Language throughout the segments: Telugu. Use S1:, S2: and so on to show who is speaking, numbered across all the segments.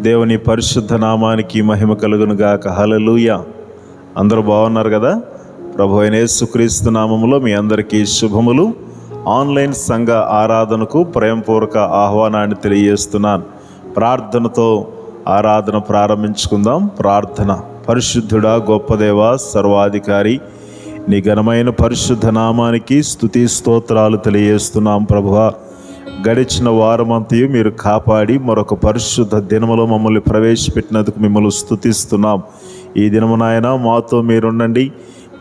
S1: దేవుని పరిశుద్ధ నామానికి మహిమ కలుగును గాక. హల్లెలూయా. అందరూ బాగున్నారు కదా? ప్రభు అయిన యేసుక్రీస్తు నామములో మీ అందరికీ శుభములు. ఆన్లైన్ సంఘ ఆరాధనకు ప్రేమపూర్వక ఆహ్వానాన్ని తెలియజేస్తున్నాను. ప్రార్థనతో ఆరాధన ప్రారంభించుకుందాం. ప్రార్థన. పరిశుద్ధుడా, గొప్ప దేవా, సర్వాధికారి, నీ ఘనమైన పరిశుద్ధ నామానికి స్తుతి స్తోత్రాలు తెలియజేస్తున్నాం. ప్రభువా, గడిచిన వారమంతయు మీరు కాపాడి మరొక పరిశుద్ధ దినములో మమ్మల్ని ప్రవేశపెట్టినందుకు మిమ్మల్ని స్తుతిస్తున్నాం. ఈ దినమునైనా మాతో మీరుండండి.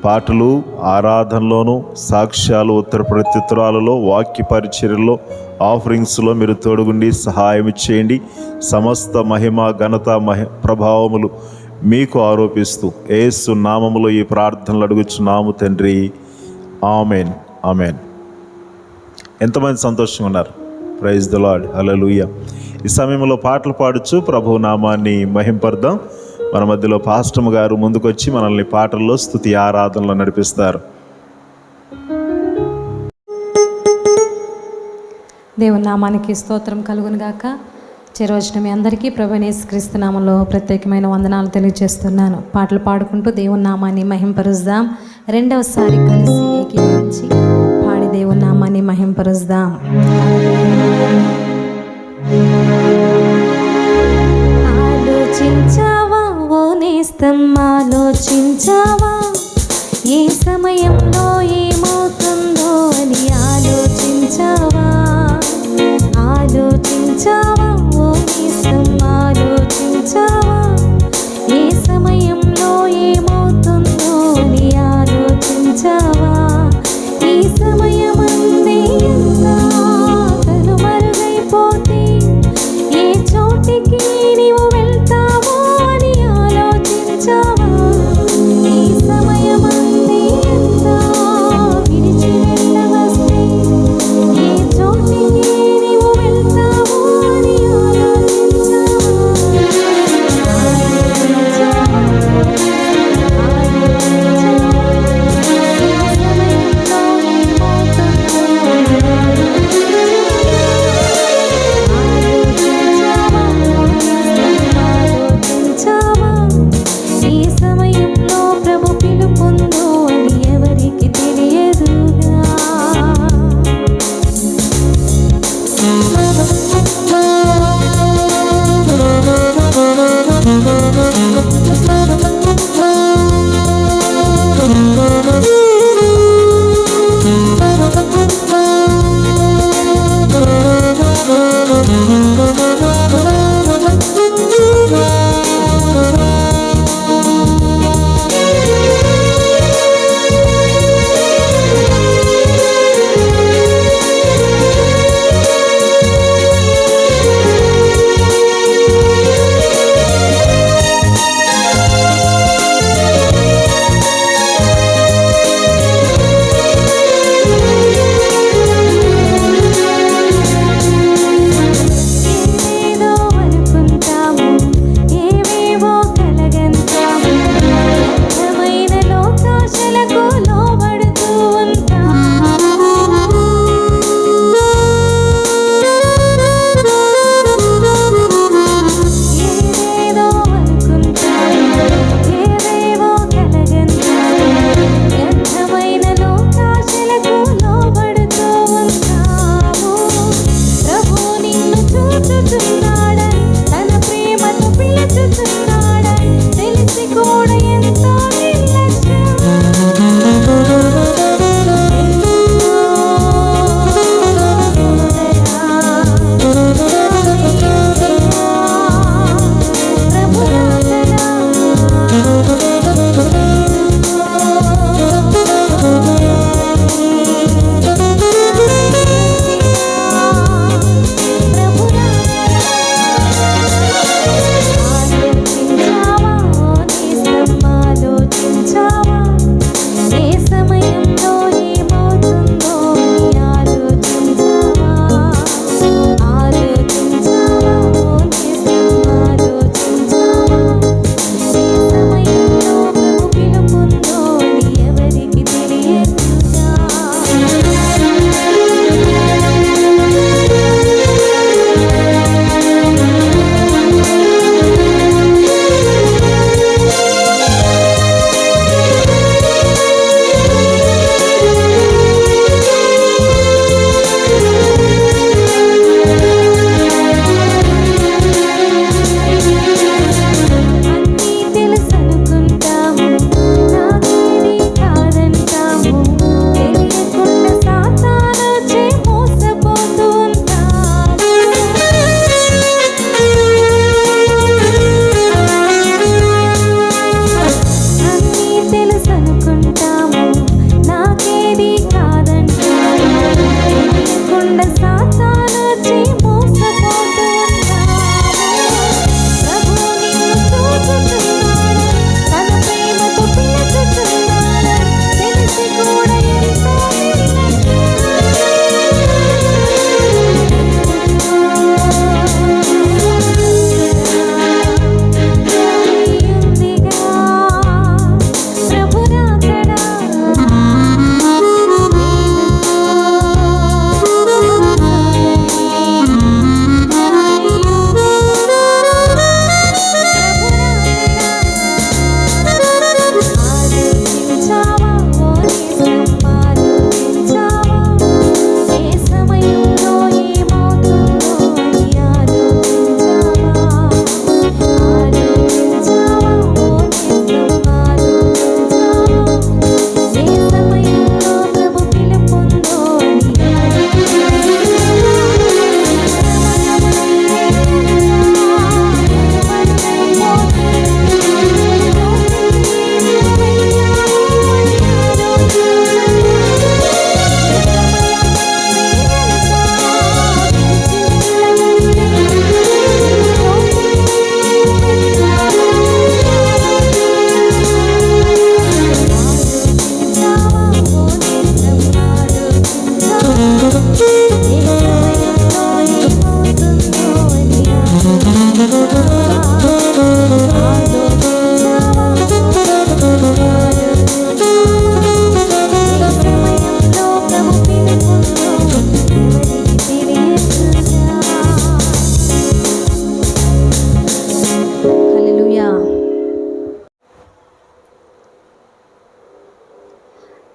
S1: పాటలు, ఆరాధనలోను, సాక్ష్యాలు, ఉత్తర ప్రత్యుత్తరాలలో, వాక్య పరిచర్యలో, ఆఫరింగ్స్లో మీరు తోడుగుండి సహాయం చేయండి. సమస్త మహిమ, ఘనత, ప్రభావములు మీకు ఆరోపిస్తూ యేసు నామములో ఈ ప్రార్థనలు అడుగుచున్నాము తండ్రి. Amen, amen. ఎంతమంది సంతోషంగా ఉన్నారు? Praise the Lord. హల్లెలూయా. ఈ సమయంలో పాటలు పాడుచు ప్రభు నామాన్ని మహింపర్దాం. మన మధ్యలో పాస్టమ్ గారు ముందుకొచ్చి మనల్ని పాటల్లో స్తుతి ఆరాధనలో నడిపిస్తారు.
S2: దేవుని నామానికి స్తోత్రం కలుగును గాక. చిరోజున మీ అందరికీ ప్రభువైన యేసుక్రీస్తు నామములో ప్రత్యేకమైన వందనాలు తెలియజేస్తున్నాను. పాటలు పాడుకుంటూ దేవుని నామాన్ని మహింపరుద్దాం. రెండవసారి కలిసి ఏకీభవించి పాడి దేవుని నామాన్ని మహింపరుద్దాం. ఆలోచించావా ఓ నేస్తం, ఆలోచించావా ఏ సమయంలో ఏమవుతుందో అని? ఆలోచించావా, ఆలోచించావా ఓ నేస్తం, ఆలోచించావా ఏ సమయంలో ఏమవుతుందో అని? ఆలోచించావా ఈ సమయమందే ఎంత కనుమరుగైపోతే ఏ చోటికి నీవు వెళ్తావో అని? ఆలోచించావా ఈ సమయమందే ఎంత విడిచి వెళ్ళవస్తే ఏ చోటికి నీవు వెళ్తావో అని? ఈ సమయంలో ప్రభు పిలుపుందో అని ఎవరికి తెలియదుగా.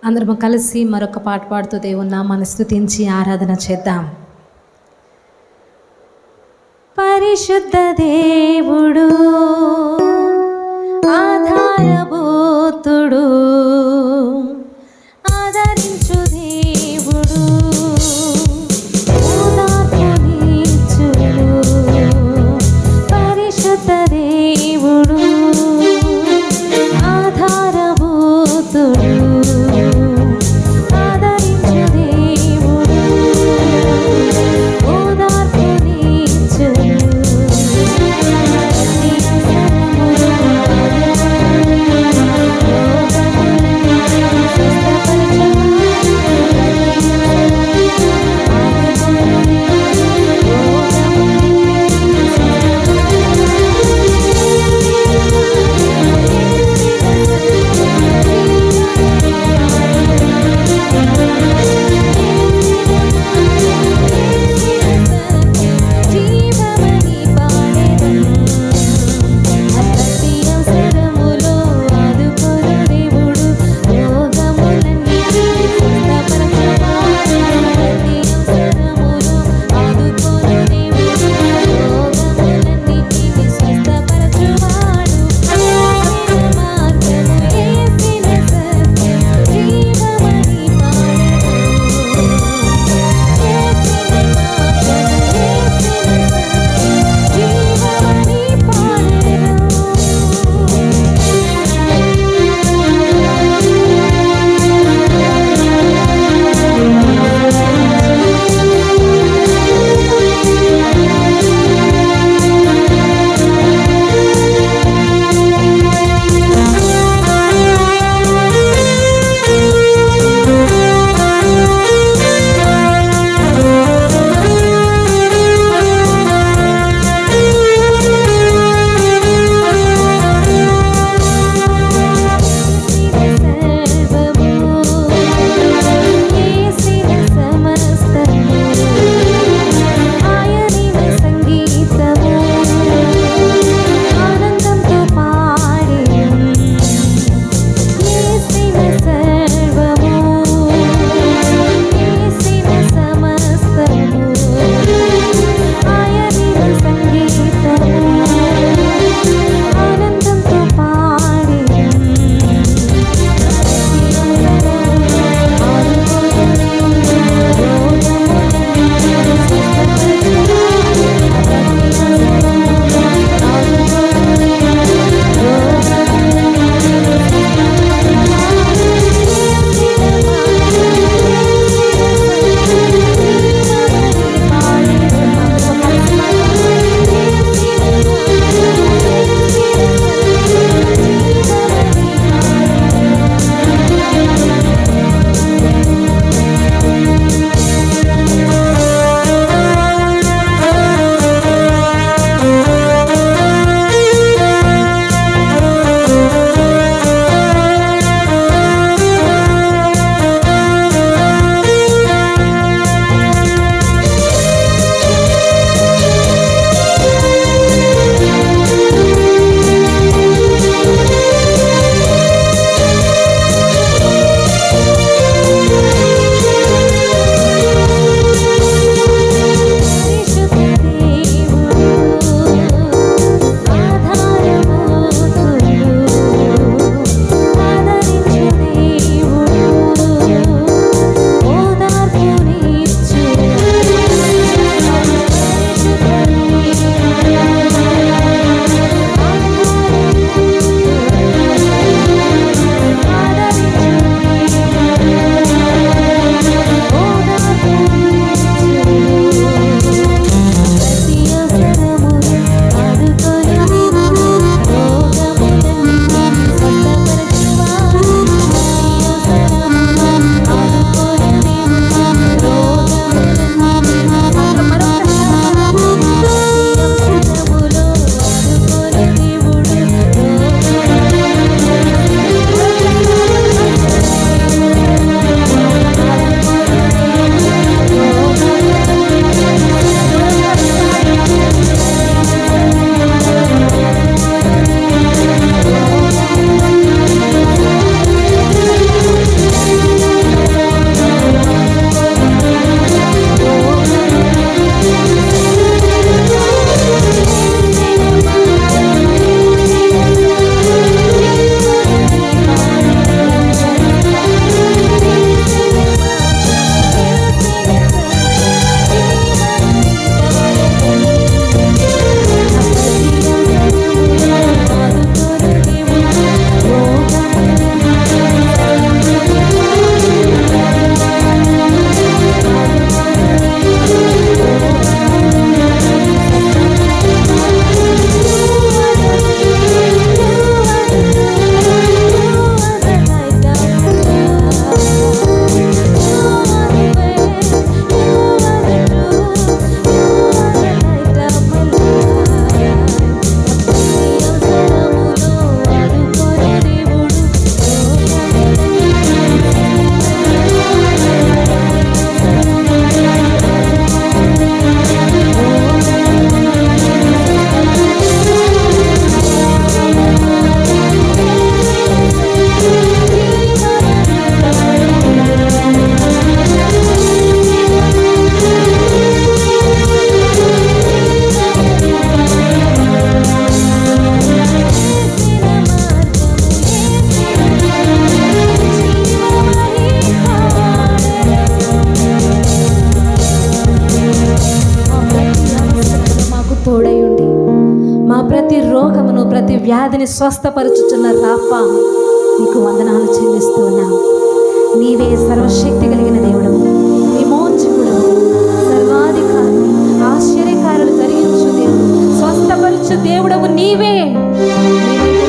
S2: అందరము కలిసి మరొక పాట పాడుతూ దేవుని నామాన్ని స్తుతించి ఆరాధన చేద్దాం. పరిశుద్ధ దేవుడు, ఆధారభూతుడు, ఆదరించు దేవుడు, ఓదార్పునిచ్చును. పరిశుద్ధ దేవుడు, ఆధారభూతుడు, ఆదరించు దేవుడు, ఓదార్పునిచ్చును. తోడై ఉండి మా ప్రతి రోగమును, ప్రతి వ్యాధిని స్వస్థపరుచుచున్న రాఫా, నీకు వందనాలు చెల్లిస్తూ ఉన్నాం. నీవే సర్వశక్తి కలిగిన దేవుడు, విమోచకుడు, సర్వాధికారి, ఆశ్చర్యకారులు జరిగించు దేవుడు, స్వస్థపరచు దేవుడవు నీవే.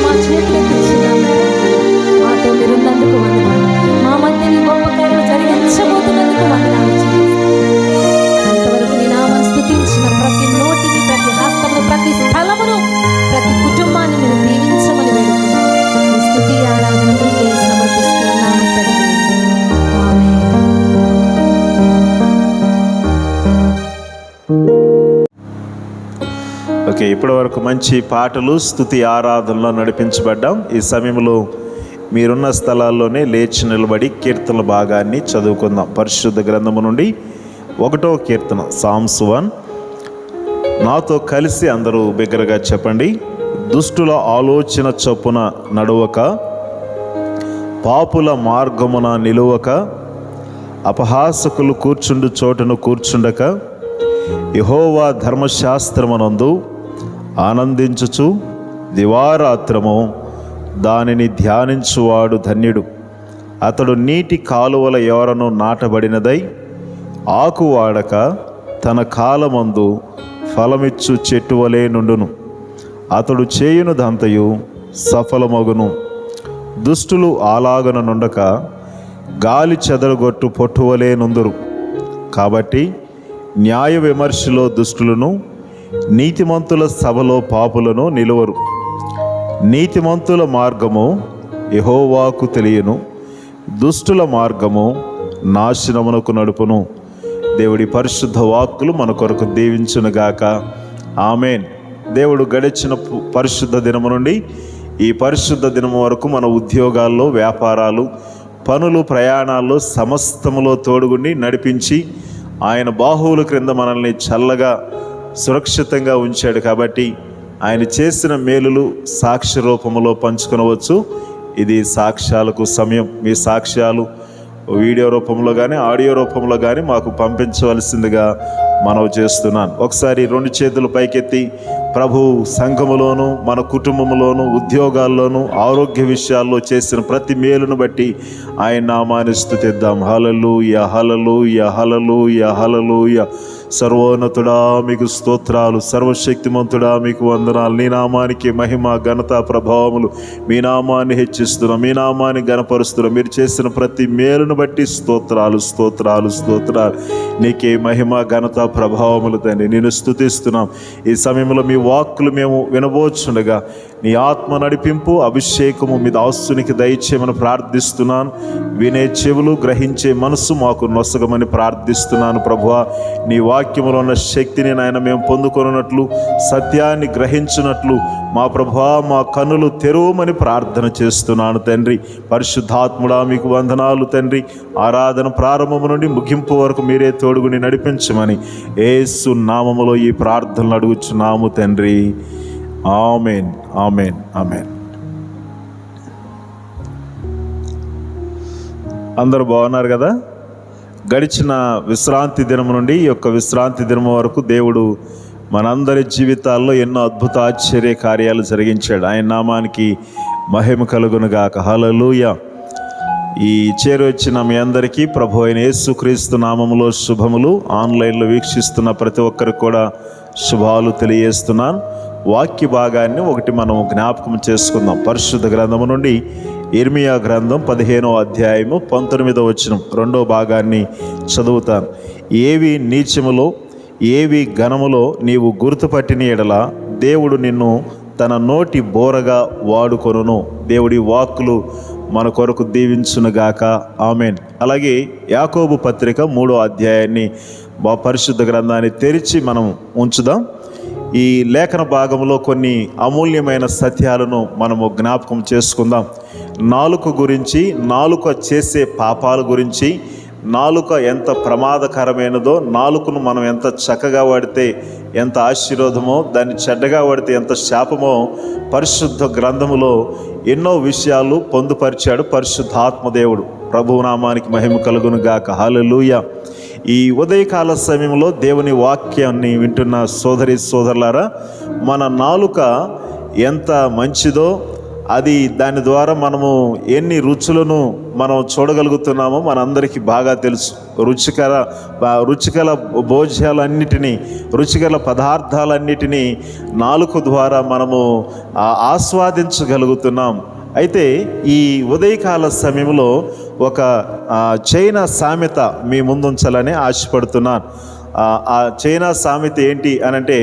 S2: మా చేతులెత్తిస్తున్నాము. మాతో మీరున్నందుకు వందనాలు. మా మధ్య నీ గొప్ప కార్యాలు జరిగించబోతున్నందుకు వందనాలు. అంతవరకు నీ నామం స్తుతించిన ప్రతి నోటిని, ప్రతి హస్తమును, ప్రతి స్థలమును, ప్రతి కుటుంబాన్ని మీరు దీవించమని వేడుకున్నాం. ఈ స్తుతి ఆరాధన మీకే సమర్పిస్తున్నాము తండ్రి. ఆమేన్.
S1: ఓకే, ఇప్పటి వరకు మంచి పాటలు, స్తుతి ఆరాధనలో నడిపించబడ్డాం. ఈ సమయంలో మీరున్న స్థలాల్లోనే లేచి నిలబడి కీర్తనల భాగాన్ని చదువుకుందాం. పరిశుద్ధ గ్రంథము నుండి 1వ కీర్తన, సామ్స్ 1. నాతో కలిసి అందరూ బిగ్గరగా చెప్పండి. దుష్టుల ఆలోచన చొప్పున నడవక, పాపుల మార్గమున నిలువక, అపహాసకులు కూర్చుండు చోటును కూర్చుండక, యెహోవా ధర్మశాస్త్రమునందు ఆనందించుచు దివారాత్రము దానిని ధ్యానించువాడు ధన్యుడు. అతడు నీటి కాలువల ఎవరను నాటబడినదై ఆకు వాడక తన కాలమందు ఫలమిచ్చు చెట్టు వలె నుండును. అతడు చేయునుదంతయు సఫలమగును. దుష్టులు అలాగన నుండక గాలి చెదరగొట్టు పొట్టువలే నుందురు. కాబట్టి న్యాయ విమర్శలో దుష్టులను, నీతిమంతుల సభలో పాపులను నిలువరు. నీతిమంతుల మార్గము యెహోవాకు తెలియను, దుష్టుల మార్గము నాశనమునకు నడుపును. దేవుడి పరిశుద్ధ వాక్కులు మన కొరకు దీవించునుగాక. ఆమేన్. దేవుడు గడిచిన పరిశుద్ధ దినము నుండి ఈ పరిశుద్ధ దినము వరకు మన ఉద్యోగాల్లో, వ్యాపారాలు, పనులు, ప్రయాణాల్లో సమస్తములో తోడుగుండి నడిపించి ఆయన బాహువుల క్రింద మనల్ని చల్లగా సురక్షితంగా ఉంచాడు. కాబట్టి ఆయన చేసిన మేలులు సాక్ష్య రూపంలో పంచుకొనవచ్చు. ఇది సాక్ష్యాలకు సమయం. మీ సాక్ష్యాలు వీడియో రూపంలో కానీ, ఆడియో రూపంలో కానీ మాకు పంపించవలసిందిగా మనవి చేస్తున్నాను. ఒకసారి 2 చేతులు పైకెత్తి ప్రభు సంఘములోను, మన కుటుంబంలోను, ఉద్యోగాల్లోనూ, ఆరోగ్య విషయాల్లో చేసిన ప్రతి మేలును బట్టి ఆయన నామాన్ని స్తుతిద్దాం. హల్లెలూయా, హల్లెలూయా, హల్లెలూయా, హల్లెలూయా. సర్వోన్నతుడా మీకు స్తోత్రాలు, సర్వశక్తిమంతుడా మీకు వందనాలు. నీ నామానికి మహిమ, ఘనత, ప్రభావములు. మీ నామాన్ని హెచ్చిస్తున్నాం, మీ నామాన్ని ఘనపరుస్తున్నాం. మీరు చేసిన ప్రతి మేలును బట్టి స్తోత్రాలు, స్తోత్రాలు, స్తోత్రాలు. నీకే మహిమ, ఘనత, ప్రభావములు తండ్రి. నేను స్తుతిస్తున్నాం. ఈ సమయంలో మీ వాక్కులు మేము వినబోచుండగా నీ ఆత్మ నడిపింపు, అభిషేకము మీ దాసునికి దయచేయమని ప్రార్థిస్తున్నాను. వినే చెవులు, గ్రహించే మనసు మాకు నొసగమని ప్రార్థిస్తున్నాను. ప్రభువా, నీ వాక్యములో ఉన్న శక్తిని నాయన మేము పొందుకొనున్నట్లు, సత్యాన్ని గ్రహించినట్లు మా ప్రభువా మా కన్నులు తెరవమని ప్రార్థన చేస్తున్నాను తండ్రి. పరిశుద్ధాత్ముడా మీకు వందనాలు తండ్రి. ఆరాధన ప్రారంభము నుండి ముగింపు వరకు మీరే తోడుగుని నడిపించమని యేసు నామములో ఈ ప్రార్థనలు అడుగుచున్నాము తండ్రి. ఆమేన్, ఆమేన్, ఆమేన్. అందరూ బాగున్నారు కదా? గడిచిన విశ్రాంతి దినం నుండి ఈ యొక్క విశ్రాంతి దినం వరకు దేవుడు మనందరి జీవితాల్లో ఎన్నో అద్భుత ఆశ్చర్య కార్యాలు జరిగించాడు. ఆయన నామానికి మహిమ కలుగునుగాక. హల్లెలూయా. ఈ చేరొచ్చిన మీ అందరికీ ప్రభు అయిన యేసుక్రీస్తు నామములో శుభములు. ఆన్లైన్లో వీక్షిస్తున్న ప్రతి ఒక్కరికి కూడా శుభాలు తెలియజేస్తున్నాను. వాక్య భాగాన్ని ఒకటి మనం జ్ఞాపకం చేసుకుందాం. పరిశుద్ధ గ్రంథము నుండి ఇర్మియా గ్రంథం 15వ అధ్యాయము 19వ వచనం 2వ భాగాన్ని చదువుతాను. ఏవి నీచములో, ఏవి ఘనములో నీవు గుర్తుపట్టిన ఎడల దేవుడు నిన్ను తన నోటి బోరగా వాడుకొనును. దేవుడి వాక్కులు మన కొరకు దీవించునుగాక. ఆమేన్. అలాగే యాకోబు పత్రిక 3వ అధ్యాయాన్ని పరిశుద్ధ గ్రంథాన్ని తెరిచి మనం ఉంచుదాం. ఈ లేఖన భాగంలో కొన్ని అమూల్యమైన సత్యాలను మనము జ్ఞాపకం చేసుకుందాం. నాలుక గురించి, నాలుక చేసే పాపాల గురించి, నాలుక ఎంత ప్రమాదకరమైనదో, నాలుకను మనం ఎంత చక్కగా వాడితే ఎంత ఆశీర్వాదమో, దాన్ని చెడ్డగా వాడితే ఎంత శాపమో పరిశుద్ధ గ్రంథములో ఎన్నో విషయాలు పొందుపరిచాడు పరిశుద్ధాత్మదేవుడు. ప్రభునామానికి మహిమ కలుగును గాక. హల్లెలూయా. ఈ ఉదయకాల సమయంలో దేవుని వాక్యాన్ని వింటున్న సోదరి సోదరులారా, మన నాలుక ఎంత మంచిదో, అది దాని ద్వారా మనము ఎన్ని రుచులను మనం చూడగలుగుతున్నామో మనందరికీ బాగా తెలుసు. రుచికల భోజ్యాలన్నిటినీ, రుచికల పదార్థాలన్నిటినీ నాలుక ద్వారా మనము ఆస్వాదించగలుగుతున్నాం. అయితే ఈ ఉదయకాల సమయంలో ఒక చైనా సామెత మీ ముందుంచాలని ఆశపడుతున్నాను. ఆ చైనా సామెత ఏంటి అనంటే,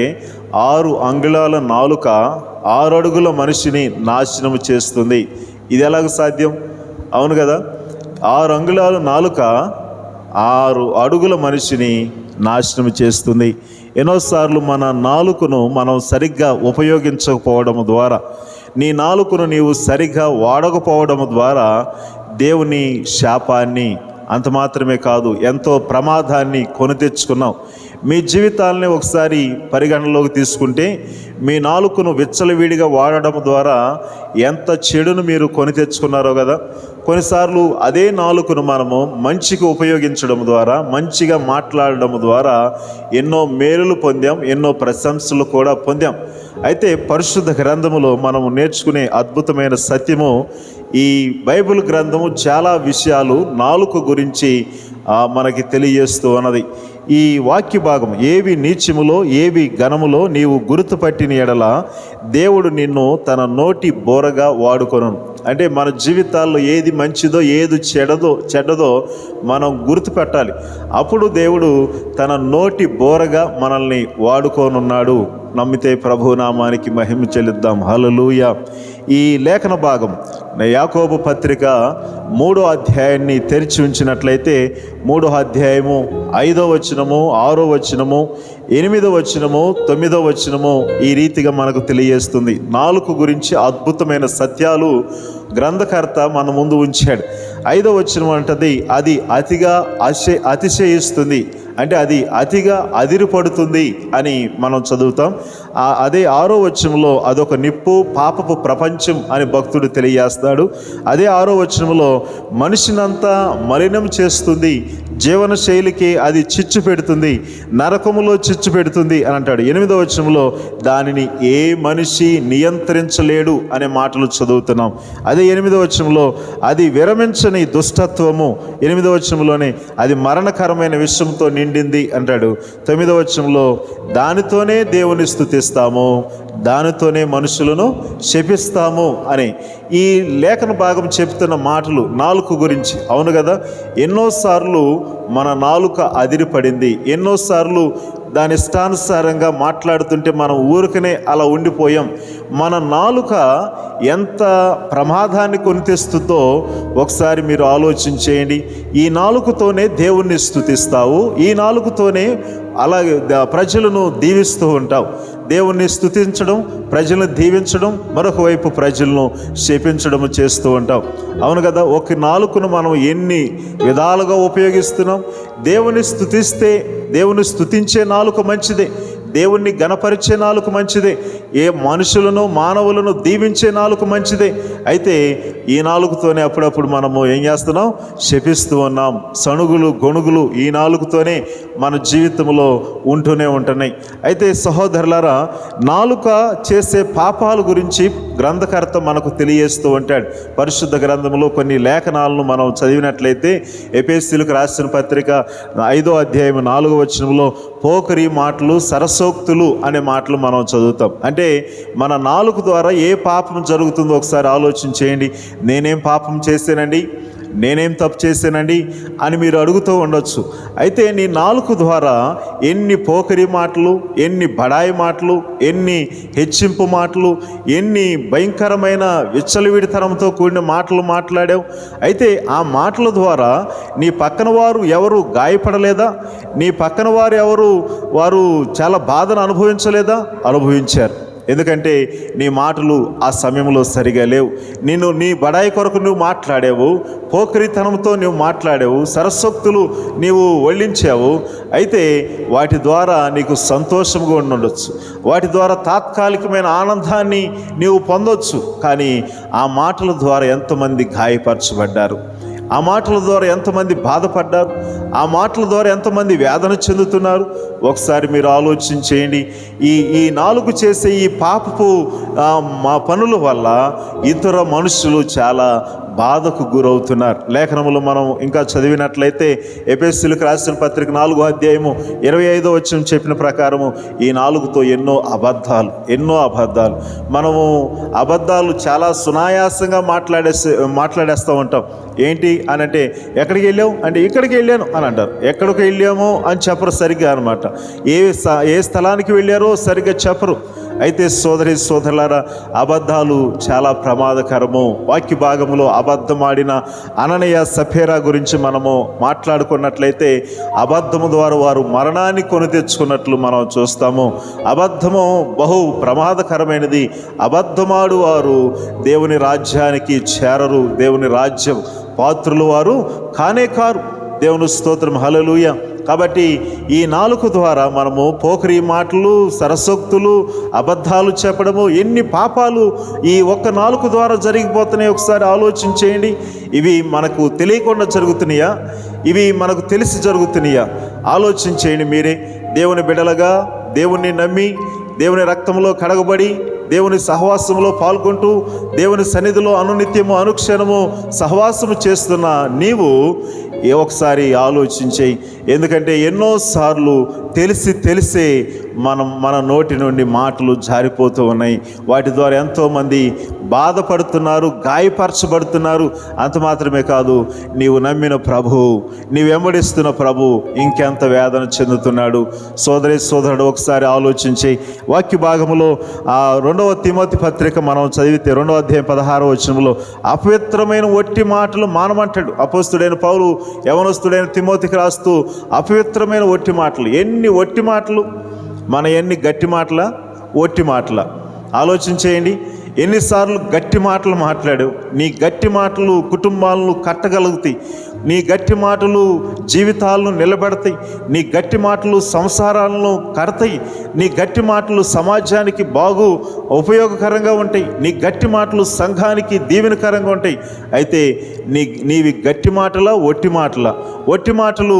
S1: 6 అంగుళాల నాలుక 6 అడుగుల మనిషిని నాశనం చేస్తుంది. ఇది ఎలాగ సాధ్యం? అవును కదా, 6 అంగుళాల నాలుక 6 అడుగుల మనిషిని నాశనం చేస్తుంది. ఎన్నోసార్లు మన నాలుకను మనం సరిగ్గా ఉపయోగించకపోవడం ద్వారా, నీ నాలుకను నీవు సరిగ్గా వాడకపోవడం ద్వారా దేవుని శాపాన్ని, అంత మాత్రమే కాదు ఎంతో ప్రమాదాన్ని కొని తెచ్చుకున్నాం. మీ జీవితాలని ఒకసారి పరిగణలోకి తీసుకుంటే, మీ నాలుకను విచ్చలవిడిగా వాడడం ద్వారా ఎంత చెడును మీరు కొని తెచ్చుకున్నారో కదా. కొన్నిసార్లు అదే నాలుకను మనము మంచిగా ఉపయోగించడం ద్వారా, మంచిగా మాట్లాడడం ద్వారా ఎన్నో మేలులు పొందాం, ఎన్నో ప్రశంసలు కూడా పొందాం. అయితే పరిశుద్ధ గ్రంథములో మనము నేర్చుకునే అద్భుతమైన సత్యము, ఈ బైబిల్ గ్రంథము చాలా విషయాలు నాలుక గురించి మనకి తెలియజేస్తూ ఉన్నది. ఈ వాక్య భాగం, ఏవి నీచములో ఏవి ఘనములో నీవు గుర్తుపట్టిన ఎడల దేవుడు నిన్ను తన నోటి బోరగా వాడుకొను. అంటే మన జీవితాల్లో ఏది మంచిదో ఏది చెడ్డదో మనం గుర్తుపెట్టాలి. అప్పుడు దేవుడు తన నోటి బోరగా మనల్ని వాడుకోనున్నాడు. నమ్మితే ప్రభు నామానికి మహిమ చెల్లిద్దాం. హల్లెలూయా. ఈ లేఖన భాగం యాకోబు పత్రిక 3వ అధ్యాయాన్ని తెరిచి ఉంచినట్లయితే, 3వ అధ్యాయము 5వ వచనము, 6వ వచనము, 8వ వచనము, 9వ వచనము ఈ రీతిగా మనకు తెలియజేస్తుంది. నాలుక గురించి అద్భుతమైన సత్యాలు గ్రంథకర్త మన ముందు ఉంచాడు. 5వ వచనం అంటది, అది అతిగా అతిశయిస్తుంది, అంటే అది అతిగా అదిరిపడుతుంది అని మనం చదువుతాం. అదే 6వ వచనంలో అదొక నిప్పు, పాపపు ప్రపంచం అని భక్తుడు తెలియజేస్తాడు. అదే 6వ వచనంలో మనిషినంతా మలినం చేస్తుంది, జీవన శైలికి అది చిచ్చు పెడుతుంది, నరకములో చిచ్చు పెడుతుంది అని అంటాడు. 8వ వచనంలో దానిని ఏ మనిషి నియంత్రించలేడు అనే మాటలు చదువుతున్నాం. అదే 8వ వచనంలో అది విరమించని దుష్టత్వము, 8వ వచనంలోనే అది మరణకరమైన విషయంతో నిండింది అంటాడు. 9వ వచనంలో దానితోనే దేవుని స్తుతిస్తాము, దానితోనే మనుషులను శపిస్తాము అని ఈ లేఖన భాగం చెప్తున్న మాటలు నాలుక గురించి. అవును కదా, ఎన్నోసార్లు మన నాలుక అదిరిపడింది, ఎన్నోసార్లు దాని ఇష్టానుసారంగా మాట్లాడుతుంటే మనం ఊరికనే అలా ఉండిపోయాం. మన నాలుక ఎంత ప్రమాదాన్ని కొని తెస్తుందో ఒకసారి మీరు ఆలోచించేయండి. ఈ నాలుకతోనే దేవుణ్ణి స్తుతిస్తావు, ఈ నాలుకతోనే అలాగే ప్రజలను దీవిస్తూ ఉంటావు. దేవుణ్ణి స్తుతించడం, ప్రజలను దీవించడం, మరొక వైపు ప్రజలను శపించడం చేస్తూ ఉంటాం. అవును కదా, ఒక నాలుకను మనం ఎన్ని విధాలుగా ఉపయోగిస్తున్నాం. దేవుని స్తుతిస్తే, దేవుని స్తుతించే నాలుక మంచిదే, దేవుణ్ణి గణపరిచే నాలుక మంచిదే, ఏ మనుషులను మానవులను దీవించే నాలుక మంచిదే. అయితే ఈ నాలుకతోనే అప్పుడప్పుడు మనము ఏం చేస్తున్నాం? శపిస్తూ ఉన్నాం. సణుగులు గొణుగులు ఈ నాలుకతోనే మన జీవితంలో ఉంటూనే ఉంటున్నాయి. అయితే సహోదరులారా, నాలుక చేసే పాపాల గురించి గ్రంథకర్త మనకు తెలియజేస్తూ ఉంటాడు. పరిశుద్ధ గ్రంథంలో కొన్ని లేఖనాలను మనం చదివినట్లయితే, ఎఫెసీయులకు రాసిన పత్రిక 5వ అధ్యాయం 4వ వచనంలో పోకరి మాటలు, సరసోక్తులు అనే మాటలు మనం చదువుతాం. అంటే మన నాలుక ద్వారా ఏ పాపం జరుగుతుందో ఒకసారి ఆలోచన చేయండి. నేనేం పాపం చేశానండి, నేనేం తప్పు చేశానండి అని మీరు అడుగుతూ ఉండొచ్చు. అయితే నీ నాలుక ద్వారా ఎన్ని పోకరి మాటలు, ఎన్ని బడాయి మాటలు, ఎన్ని హెచ్చింపు మాటలు, ఎన్ని భయంకరమైన విచ్చలవిడితనంతో కూడిన మాటలు మాట్లాడావు. అయితే ఆ మాటల ద్వారా నీ పక్కన వారు ఎవరు గాయపడలేదా? నీ పక్కన వారు చాలా బాధను అనుభవించలేదా? అనుభవించారు. ఎందుకంటే నీ మాటలు ఆ సమయంలో సరిగా లేవు. నీ బడాయి కొరకు నువ్వు మాట్లాడావు, పోకరితనంతో నువ్వు మాట్లాడావు, సరస్వక్తులు నీవు వల్లించావు. అయితే వాటి ద్వారా నీకు సంతోషంగా ఉండొచ్చు, వాటి ద్వారా తాత్కాలికమైన ఆనందాన్ని నీవు పొందొచ్చు. కానీ ఆ మాటల ద్వారా ఎంతమంది గాయపరచబడ్డారు. ఆ మాటల ద్వారా ఎంతమంది బాధపడ్డారు, ఆ మాటల ద్వారా ఎంతమంది వేదన చెందుతున్నారు. ఒకసారి మీరు ఆలోచన చేయండి. ఈ నాలుగు చేసే ఈ పాపపు మా పనుల వల్ల ఇతర మనుషులు చాలా బాధకు గురవుతున్నారు. లేఖనములు మనం ఇంకా చదివినట్లయితే ఎఫెసీయులకు రాసిన పత్రిక 4వ అధ్యాయము 25వ వచనం చెప్పిన ప్రకారము ఈ నాలుగుతో ఎన్నో అబద్ధాలు మనము అబద్ధాలు చాలా సునాయాసంగా మాట్లాడేస్తూ ఉంటాం. ఏంటి అని అంటే, ఎక్కడికి వెళ్ళావు అంటే ఇక్కడికి వెళ్ళాను అని అంటారు. ఎక్కడికి వెళ్ళామో అని చెప్పరు సరిగ్గా అనమాట. ఏ స్థలానికి వెళ్ళారో సరిగ్గా చెప్పరు. అయితే సోదరులారా, అబద్ధాలు చాలా ప్రమాదకరము. వాక్య భాగంలో అబద్ధమాడిన అననీయ సఫేరా గురించి మనము మాట్లాడుకున్నట్లయితే అబద్ధము ద్వారా వారు మరణాన్ని కొని తెచ్చుకున్నట్లు మనం చూస్తాము. అబద్ధము బహు ప్రమాదకరమైనది. అబద్ధమాడు వారు దేవుని రాజ్యానికి చేరరు, దేవుని రాజ్యం పాత్రులు వారు కానే కారు. దేవుని స్తోత్రం, హల్లెలూయా. కాబట్టి ఈ నాలుక ద్వారా మనము పోకిరి మాటలు, సరసోక్తులు, అబద్ధాలు చెప్పడము, ఎన్ని పాపాలు ఈ ఒక్క నాలుక ద్వారా జరిగిపోతున్నాయి. ఒకసారి ఆలోచన చేయండి. ఇవి మనకు తెలియకుండా జరుగుతున్నాయా, ఇవి మనకు తెలిసి జరుగుతున్నాయా? ఆలోచన చేయండి మీరే. దేవుని బిడ్డలుగా, దేవుణ్ణి నమ్మి, దేవుని రక్తంలో కడగబడి, దేవుని సహవాసములో పాల్గొంటూ, దేవుని సన్నిధిలో అనునిత్యము అనుక్షణము సహవాసము చేస్తున్న నీవు ఒకసారి ఆలోచించేయి. ఎందుకంటే ఎన్నోసార్లు తెలిసే మన నోటి నుండి మాటలు జారిపోతూ ఉన్నాయి. వాటి ద్వారా ఎంతోమంది బాధపడుతున్నారు, గాయపరచబడుతున్నారు. అంత మాత్రమే కాదు, నీవు నమ్మిన ప్రభు, నీవు వెంబడిస్తున్న ప్రభు ఇంకెంత వేదన చెందుతున్నాడు. సోదరుడు ఒకసారి ఆలోచించి వాక్య భాగంలో 2వ తిమోతి పత్రిక మనం చదివితే 2వ అధ్యాయం 16వ వచనంలో అపవిత్రమైన ఒట్టి మాటలు మానమంటాడు అపోస్తుడైన పౌలు యవనస్తుడైన తిమోతికి రాస్తూ. అపవిత్రమైన ఒట్టి మాటలు, ఎన్ని ఒట్టి మాటలు, ఎన్ని గట్టి మాటల, ఒట్టి మాటల. ఆలోచన చేయండి. ఎన్నిసార్లు గట్టి మాటలు మాట్లాడావు? నీ గట్టి మాటలు కుటుంబాలను కట్టగలుగుతాయి, నీ గట్టి మాటలు జీవితాలను నిలబెడతాయి, నీ గట్టి మాటలు సంసారాలను కడతాయి, నీ గట్టి మాటలు సమాజానికి ఉపయోగకరంగా ఉంటాయి, నీ గట్టి మాటలు సంఘానికి దీవెనకరంగా ఉంటాయి. అయితే నీవి గట్టి మాటలా, ఒట్టి మాటలు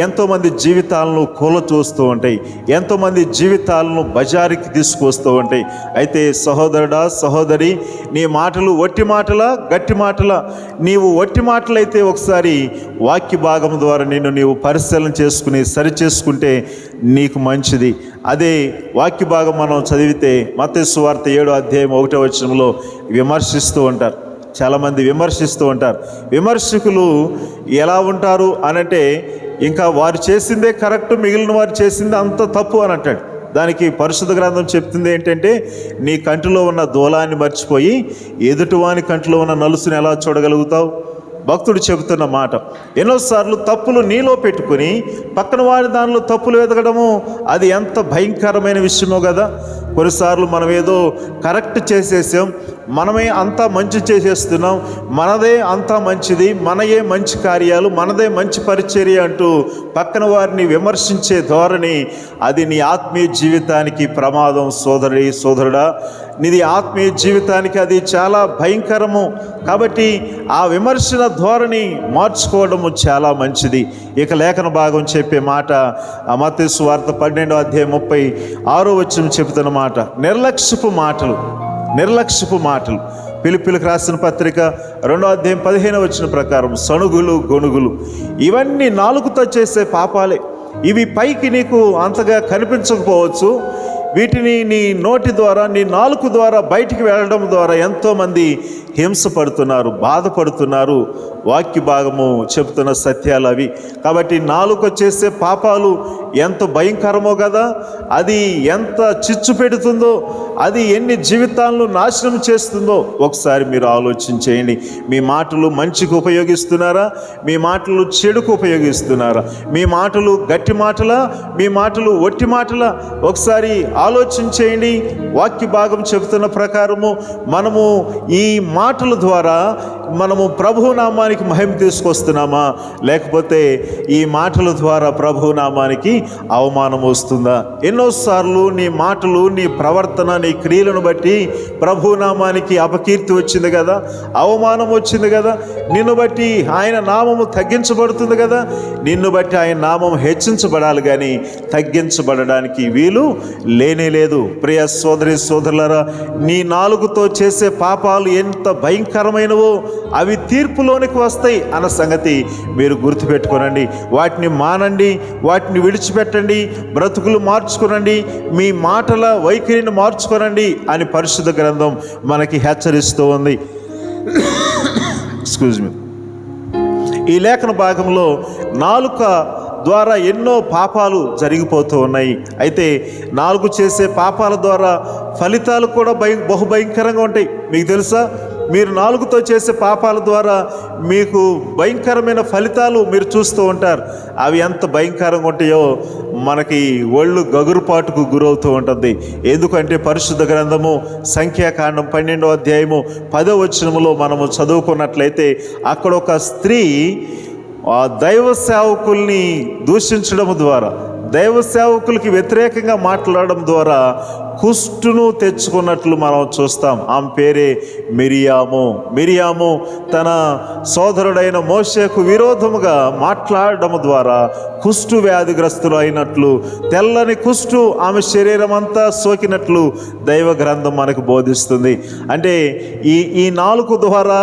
S1: ఎంతోమంది జీవితాలను కూలచూస్తూ ఉంటాయి, ఎంతోమంది జీవితాలను బజారుకి తీసుకొస్తూ ఉంటాయి. అయితే సహోదరుడా, సహోదరి, నీ మాటలు ఒట్టి మాటలా, గట్టి మాటలా? నీవు ఒట్టి మాటలైతే ఒకసారి వాక్య భాగం ద్వారా నీవు పరిశీలన చేసుకుని సరి చేసుకుంటే నీకు మంచిది. అదే వాక్య భాగం మనం చదివితే మత్తయి సువార్త 7వ అధ్యాయం 1వ వచనంలో విమర్శిస్తూ ఉంటారు. చాలామంది విమర్శిస్తూ ఉంటారు. విమర్శకులు ఎలా ఉంటారు అనంటే, ఇంకా వారు చేసిందే కరెక్ట్, మిగిలిన వారు చేసిందే అంత తప్పు అని అంటాడు. దానికి పరిశుద్ధ గ్రంథం చెప్తుంది ఏంటంటే, నీ కంటిలో ఉన్న దూలాన్ని మర్చిపోయి ఎదుటివాని కంటిలో ఉన్న నలుసుని ఎలా చూడగలుగుతావు? భక్తుడు చెబుతున్న మాట. ఎన్నోసార్లు తప్పులు నీలో పెట్టుకుని పక్కన వారి దానిలో తప్పులు వెతకడము అది ఎంత భయంకరమైన విషయమో కదా. కొన్నిసార్లు మనం ఏదో కరెక్ట్ చేసేసాం, మనమే అంతా మంచి చేసేస్తున్నాం, మనదే అంతా మంచిది, మనయే మంచి కార్యాలు, మనదే మంచి పరిచర్య అంటూ పక్కన వారిని విమర్శించే ధోరణి, అది నీ ఆత్మీయ జీవితానికి ప్రమాదం. సోదరుడా, నీది ఆత్మీయ జీవితానికి అది చాలా భయంకరము. కాబట్టి ఆ విమర్శన ధోరణి మార్చుకోవడము చాలా మంచిది. ఇక లేఖన భాగం చెప్పే మాట మత్తయి సువార్త 12వ అధ్యాయం 36వ వచనం చెబుతున్న మాట, నిర్లక్ష్యపు మాటలు. ఫిలిప్పీయులకు రాసిన పత్రిక 2వ అధ్యాయం 15వ వచనం ప్రకారం సణుగులు, గొణుగులు, ఇవన్నీ నాలుకతో చేసే పాపాలే. ఇవి పైకి నీకు అంతగా కనిపించకపోవచ్చు. వీటిని నీ నోటి ద్వారా, నీ నాలుక ద్వారా బయటికి వెళ్ళడం ద్వారా ఎంతోమంది హింసపడుతున్నారు, బాధపడుతున్నారు. వాక్య భాగము చెబుతున్న సత్యాలు అవి. కాబట్టి నాలుక చేసే పాపాలు ఎంత భయంకరమో కదా, అది ఎంత చిచ్చు పెడుతుందో, అది ఎన్ని జీవితాలను నాశనం చేస్తుందో ఒకసారి మీరు ఆలోచన చేయండి. మీ మాటలు మంచికి ఉపయోగిస్తున్నారా? మీ మాటలు చెడుకు ఉపయోగిస్తున్నారా? మీ మాటలు గట్టి మాటలా? మీ మాటలు ఒట్టి మాటలా? ఒకసారి ఆలోచన చేయండి. వాక్య భాగం చెబుతున్న ప్రకారము మనము ఈ మాటల ద్వారా మనము ప్రభునామానికి నామానికి మహిమ తీసుకొస్తున్నామా, లేకపోతే ఈ మాటల ద్వారా ప్రభు నామానికి అవమానం వస్తుందా? ఎన్నోసార్లు నీ మాటలు, నీ ప్రవర్తన, నీ క్రియలను బట్టి ప్రభు నామానికి అపకీర్తి వచ్చింది కదా, అవమానం వచ్చింది కదా. నిన్ను బట్టి ఆయన నామము తగ్గించబడుతుంది కదా. నిన్ను బట్టి ఆయన నామం హెచ్చించబడాలి కానీ తగ్గించబడడానికి వీలు లేనే లేదు. ప్రియ సోదరి సోదరులారా, నీ నాలుగుతో చేసే పాపాలు ఎంత భయంకరమైనవో అవి తీర్పులోనికి వస్తాయి అన్న సంగతి మీరు గుర్తుపెట్టుకోనండి. వాటిని మానండి, వాటిని విడిచిపెట్టండి, బ్రతుకులు మార్చుకోనండి, మీ మాటల వైఖరిని మార్చుకోనండి అని పరిశుద్ధ గ్రంథం మనకి హెచ్చరిస్తూ ఉంది. Excuse me. ఈ లేఖన భాగంలో నాలుక ద్వారా ఎన్నో పాపాలు జరిగిపోతూ ఉన్నాయి. అయితే నాలుగు చేసే పాపాల ద్వారా ఫలితాలు కూడా బహుభయంకరంగా ఉంటాయి. మీకు తెలుసా? మీరు నాలుగుతో చేసే పాపాల ద్వారా మీకు భయంకరమైన ఫలితాలు మీరు చూస్తూ ఉంటారు. అవి ఎంత భయంకరంగా ఉంటాయో మనకి ఒళ్ళు గగురుపాటుకు గురవుతూ ఉంటుంది. ఎందుకంటే పరిశుద్ధ గ్రంథము సంఖ్యాకాండం 12వ అధ్యాయము 10వ వచనములో మనము చదువుకున్నట్లయితే అక్కడ ఒక స్త్రీ దైవ సేవకుల్ని దూషించడం ద్వారా, దైవ సేవకులకి వ్యతిరేకంగా మాట్లాడడం ద్వారా కుష్టును తెచ్చుకున్నట్లు మనం చూస్తాం. ఆమె పేరే మిరియాము తన సోదరుడైన మోషేకు విరోధముగా మాట్లాడడం ద్వారా కుష్టు వ్యాధిగ్రస్తులు అయినట్లు, తెల్లని కుష్టు ఆమె శరీరం అంతా సోకినట్లు దైవ గ్రంథం మనకు బోధిస్తుంది. అంటే ఈ నాలుగు ద్వారా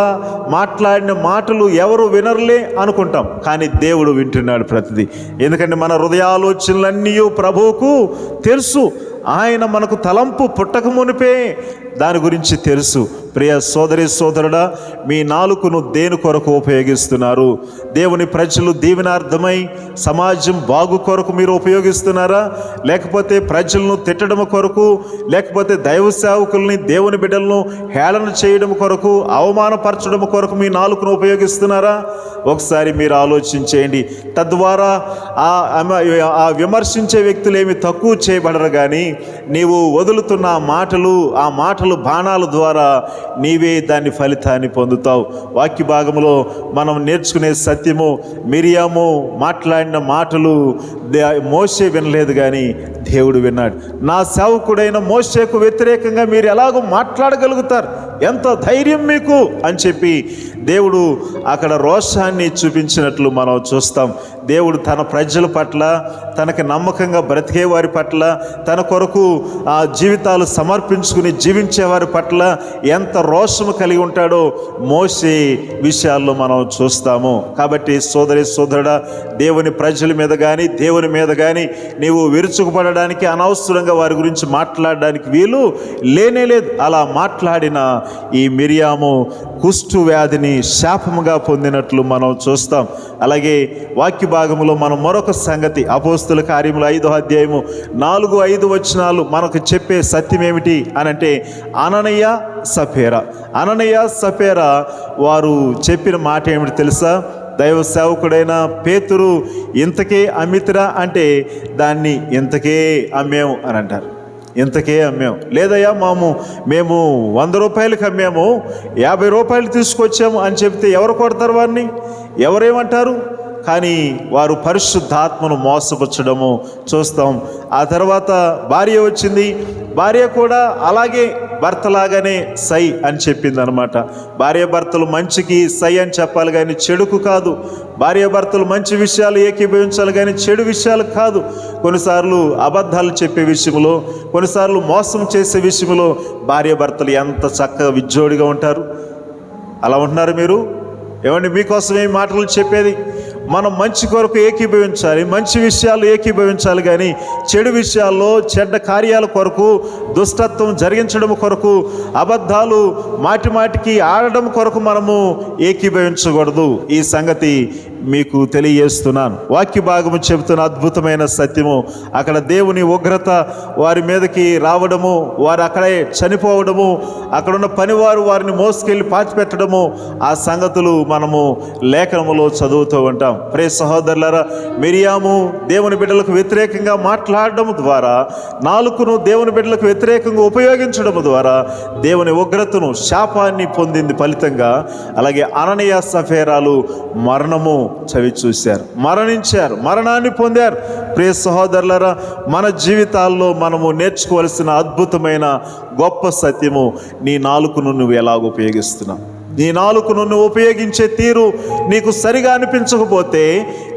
S1: మాట్లాడిన మాటలు ఎవరు వినరులే అనుకుంటాం, కానీ దేవుడు వింటున్నాడు ప్రతిదీ. ఎందుకంటే మన హృదయాలోచనలన్నీ ప్రభువుకు తెలుసు. ఆయన మనకు తలంపు పుట్టక మునిపే దాని గురించి తెలుసు. ప్రియ సోదరి సోదరుడా, మీ నాలుకను దేని కొరకు ఉపయోగిస్తున్నారు? దేవుని ప్రజలు దీవెనార్థమై సమాజం బాగు కొరకు మీరు ఉపయోగిస్తున్నారా? లేకపోతే ప్రజలను తిట్టడం కొరకు, లేకపోతే దైవ సేవకుల్ని, దేవుని బిడ్డలను హేళన చేయడం కొరకు, అవమానపరచడం కొరకు మీ నాలుకను ఉపయోగిస్తున్నారా? ఒకసారి మీరు ఆలోచించేయండి. తద్వారా ఆ విమర్శించే వ్యక్తులు ఏమి తక్కువ చేయబడరు, కానీ నీవు వదులుతున్న ఆ మాటలు బాణాల ద్వారా నీవే దాని ఫలితాన్ని పొందుతావు. వాక్య భాగంలో మనం నేర్చుకునే సత్యము, మిరియాము మాట్లాడిన మాటలు మోషే వినలేదు, కానీ దేవుడు విన్నాడు. నా సేవకుడైన మోషేకు వ్యతిరేకంగా మీరు ఎలాగో మాట్లాడగలుగుతారు, ఎంత ధైర్యం మీకు అని చెప్పి దేవుడు అక్కడ రోషాన్ని చూపించినట్లు మనం చూస్తాం. దేవుడు తన ప్రజల పట్ల, తనకి నమ్మకంగా బ్రతికే వారి పట్ల, తన కొరకు ఆ జీవితాలు సమర్పించుకుని జీవించే వారి పట్ల ఎంత రోషము కలిగి ఉంటాడో మోషే విషయాల్లో మనం చూస్తాము. కాబట్టి సోదరి సోదరుడా, దేవుని ప్రజల మీద కానీ దేవుని మీద కానీ నీవు విరుచుకుపడడానికి, అనవసరంగా వారి గురించి మాట్లాడడానికి వీలు లేనే లేదు. అలా మాట్లాడిన ఈ మిరియాము కుష్టు వ్యాధిని శాపముగా పొందినట్లు మనం చూస్తాం. అలాగే వాక్య భాగంలో మనం మరొక సంగతి, అపోస్తుల కార్యములు 5వ అధ్యాయము 4-5 వచనాలు మనకు చెప్పే సత్యం ఏమిటి అనంటే, అననీయ సఫేరా వారు చెప్పిన మాట ఏమిటి తెలుసా? దైవ సేవకుడైన పేతురు ఇంతకే అమ్మితిరా అంటే దాన్ని ఇంతకే అమ్మాము అని అంటారు. ఇంతకే అమ్మాము. లేదయ్యా మేము 100 రూపాయలకి అమ్మాము, 50 రూపాయలు తీసుకొచ్చాము అని చెప్తే ఎవరు కొడతారు వారిని? ఎవరేమంటారు? కానీ వారు పరిశుద్ధాత్మను మోసపుచ్చడము చూస్తాం. ఆ తర్వాత భార్య వచ్చింది, భార్య కూడా అలాగే భర్తలాగానే సై అని చెప్పింది అనమాట. భార్యాభర్తలు మంచికి సై అని చెప్పాలి కానీ చెడుకు కాదు. భార్యాభర్తలు మంచి విషయాలు ఏకీభవించాలి కానీ చెడు విషయాలు కాదు. కొన్నిసార్లు అబద్ధాలు చెప్పే విషయంలో, కొన్నిసార్లు మోసం చేసే విషయంలో భార్యాభర్తలు ఎంత చక్కగా విజ్జోడిగా ఉంటారు. అలా ఉంటున్నారు మీరు? ఏమండి, మీకోసం ఏ మాటలు చెప్పేది? మనం మంచి కొరకు ఏకీభవించాలి, మంచి విషయాలు ఏకీభవించాలి, కానీ చెడు విషయాల్లో, చెడ్డ కార్యాల కొరకు, దుష్టత్వం జరిగించడం కొరకు, అబద్ధాలు మాటిమాటికి ఆడడం కొరకు మనము ఏకీభవించకూడదు. ఈ సంగతి మీకు తెలియజేస్తున్నాను. వాక్య భాగము చెబుతున్న అద్భుతమైన సత్యము, అక్కడ దేవుని ఉగ్రత వారి మీదకి రావడము, వారు అక్కడే చనిపోవడము, అక్కడున్న పనివారు వారిని మోసుకెళ్ళి పాతిపెట్టడము, ఆ సంగతులు మనము లేఖనములో చదువుతూ ఉంటాం. ప్రియ సహోదరులారా, మిరియాము దేవుని బిడ్డలకు వ్యతిరేకంగా మాట్లాడడం ద్వారా, నాలుకను దేవుని బిడ్డలకు వ్యతిరేకంగా ఉపయోగించడం ద్వారా దేవుని ఉగ్రతను, శాపాన్ని పొందింది ఫలితంగా. అలాగే అననీయ సఫేరాలు మరణము చవి చూశారు, మరణించారు, మరణాన్ని పొందారు. ప్రియ సహోదరులారా, మన జీవితాల్లో మనము నేర్చుకోవాల్సిన అద్భుతమైన గొప్ప సత్యము, నీ నాలుకను నువ్వు ఎలాగ ఉపయోగిస్తున్నావు. నీ నాలుకను నువ్వు ఉపయోగించే తీరు నీకు సరిగా అనిపించకపోతే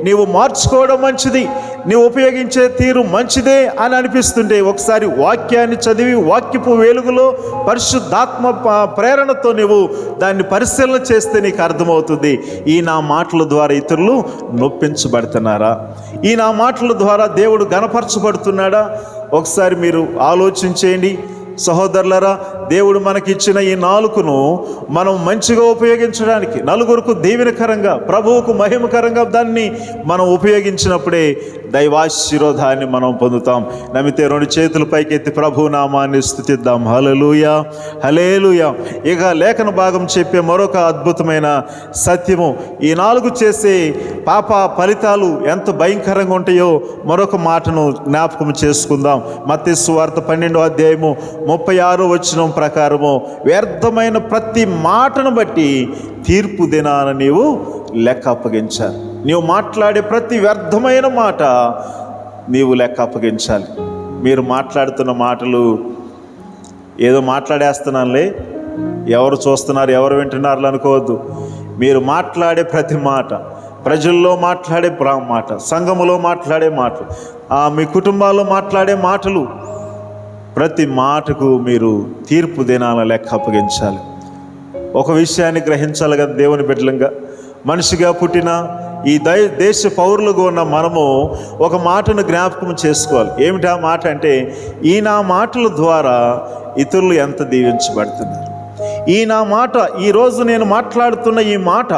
S1: నీవు మార్చుకోవడం మంచిది. నీవు ఉపయోగించే తీరు మంచిదే అని అనిపిస్తుంటే ఒకసారి వాక్యాన్ని చదివి వాక్యపు వెలుగులో పరిశుద్ధాత్మ ప్రేరణతో నీవు దాన్ని పరిశీలన చేస్తే నీకు అర్థమవుతుంది, ఈ నా మాటల ద్వారా ఇతరులు నొప్పించబడుతున్నారా, ఈ నా మాటల ద్వారా దేవుడు గణపరచబడుతున్నాడా? ఒకసారి మీరు ఆలోచించేయండి. సహోదరులారా, దేవుడు మనకిచ్చిన ఈ నాలుకను మనం మంచిగా ఉపయోగించడానికి, నలుగురికి దీవెనకరంగా, ప్రభువుకు మహిమకరంగా దాన్ని మనం ఉపయోగించినప్పుడే దైవాశీర్వాదాన్ని మనం పొందుతాం. నమ్మితే రెండు చేతులు పైకెత్తి ప్రభు నామాన్ని స్తుతిద్దాం. హల్లెలూయా, హల్లెలూయా. ఇక లేఖన భాగం చెప్పే మరొక అద్భుతమైన సత్యము, ఈ నాలుగు చేసే పాప ఫలితాలు ఎంత భయంకరంగా ఉంటాయో మరొక మాటను జ్ఞాపకం చేసుకుందాం. మత్తయి సువార్త 12వ అధ్యాయము 36వ వచనం ప్రకారము, వ్యర్థమైన ప్రతి మాటను బట్టి తీర్పు దినాన నీవు లెక్క అప్పగించాలి. నీవు మాట్లాడే ప్రతి వ్యర్థమైన మాట నీవు లెక్క అప్పగించాలి. మీరు మాట్లాడుతున్న మాటలు ఏదో మాట్లాడేస్తున్నానులే, ఎవరు చూస్తున్నారు, ఎవరు వింటున్నారు అనుకోవద్దు. మీరు మాట్లాడే ప్రతి మాట, ప్రజల్లో మాట్లాడే మాట, సంఘములో మాట్లాడే మాటలు, మీ కుటుంబాల్లో మాట్లాడే మాటలు, ప్రతి మాటకు మీరు తీర్పు దినాల లెక్క అప్పగించాలి. ఒక విషయాన్ని గ్రహించాలి కదా, దేవుని బిడ్డలంగా, మనిషిగా పుట్టిన ఈ దేశ పౌరులుగా ఉన్న మనము ఒక మాటను జ్ఞాపకం చేసుకోవాలి. ఏమిటా మాట అంటే, ఈ నా మాటల ద్వారా ఇతరులు ఎంత దీవించబడుతున్నారు. ఈ నా మాట, ఈరోజు నేను మాట్లాడుతున్న ఈ మాట,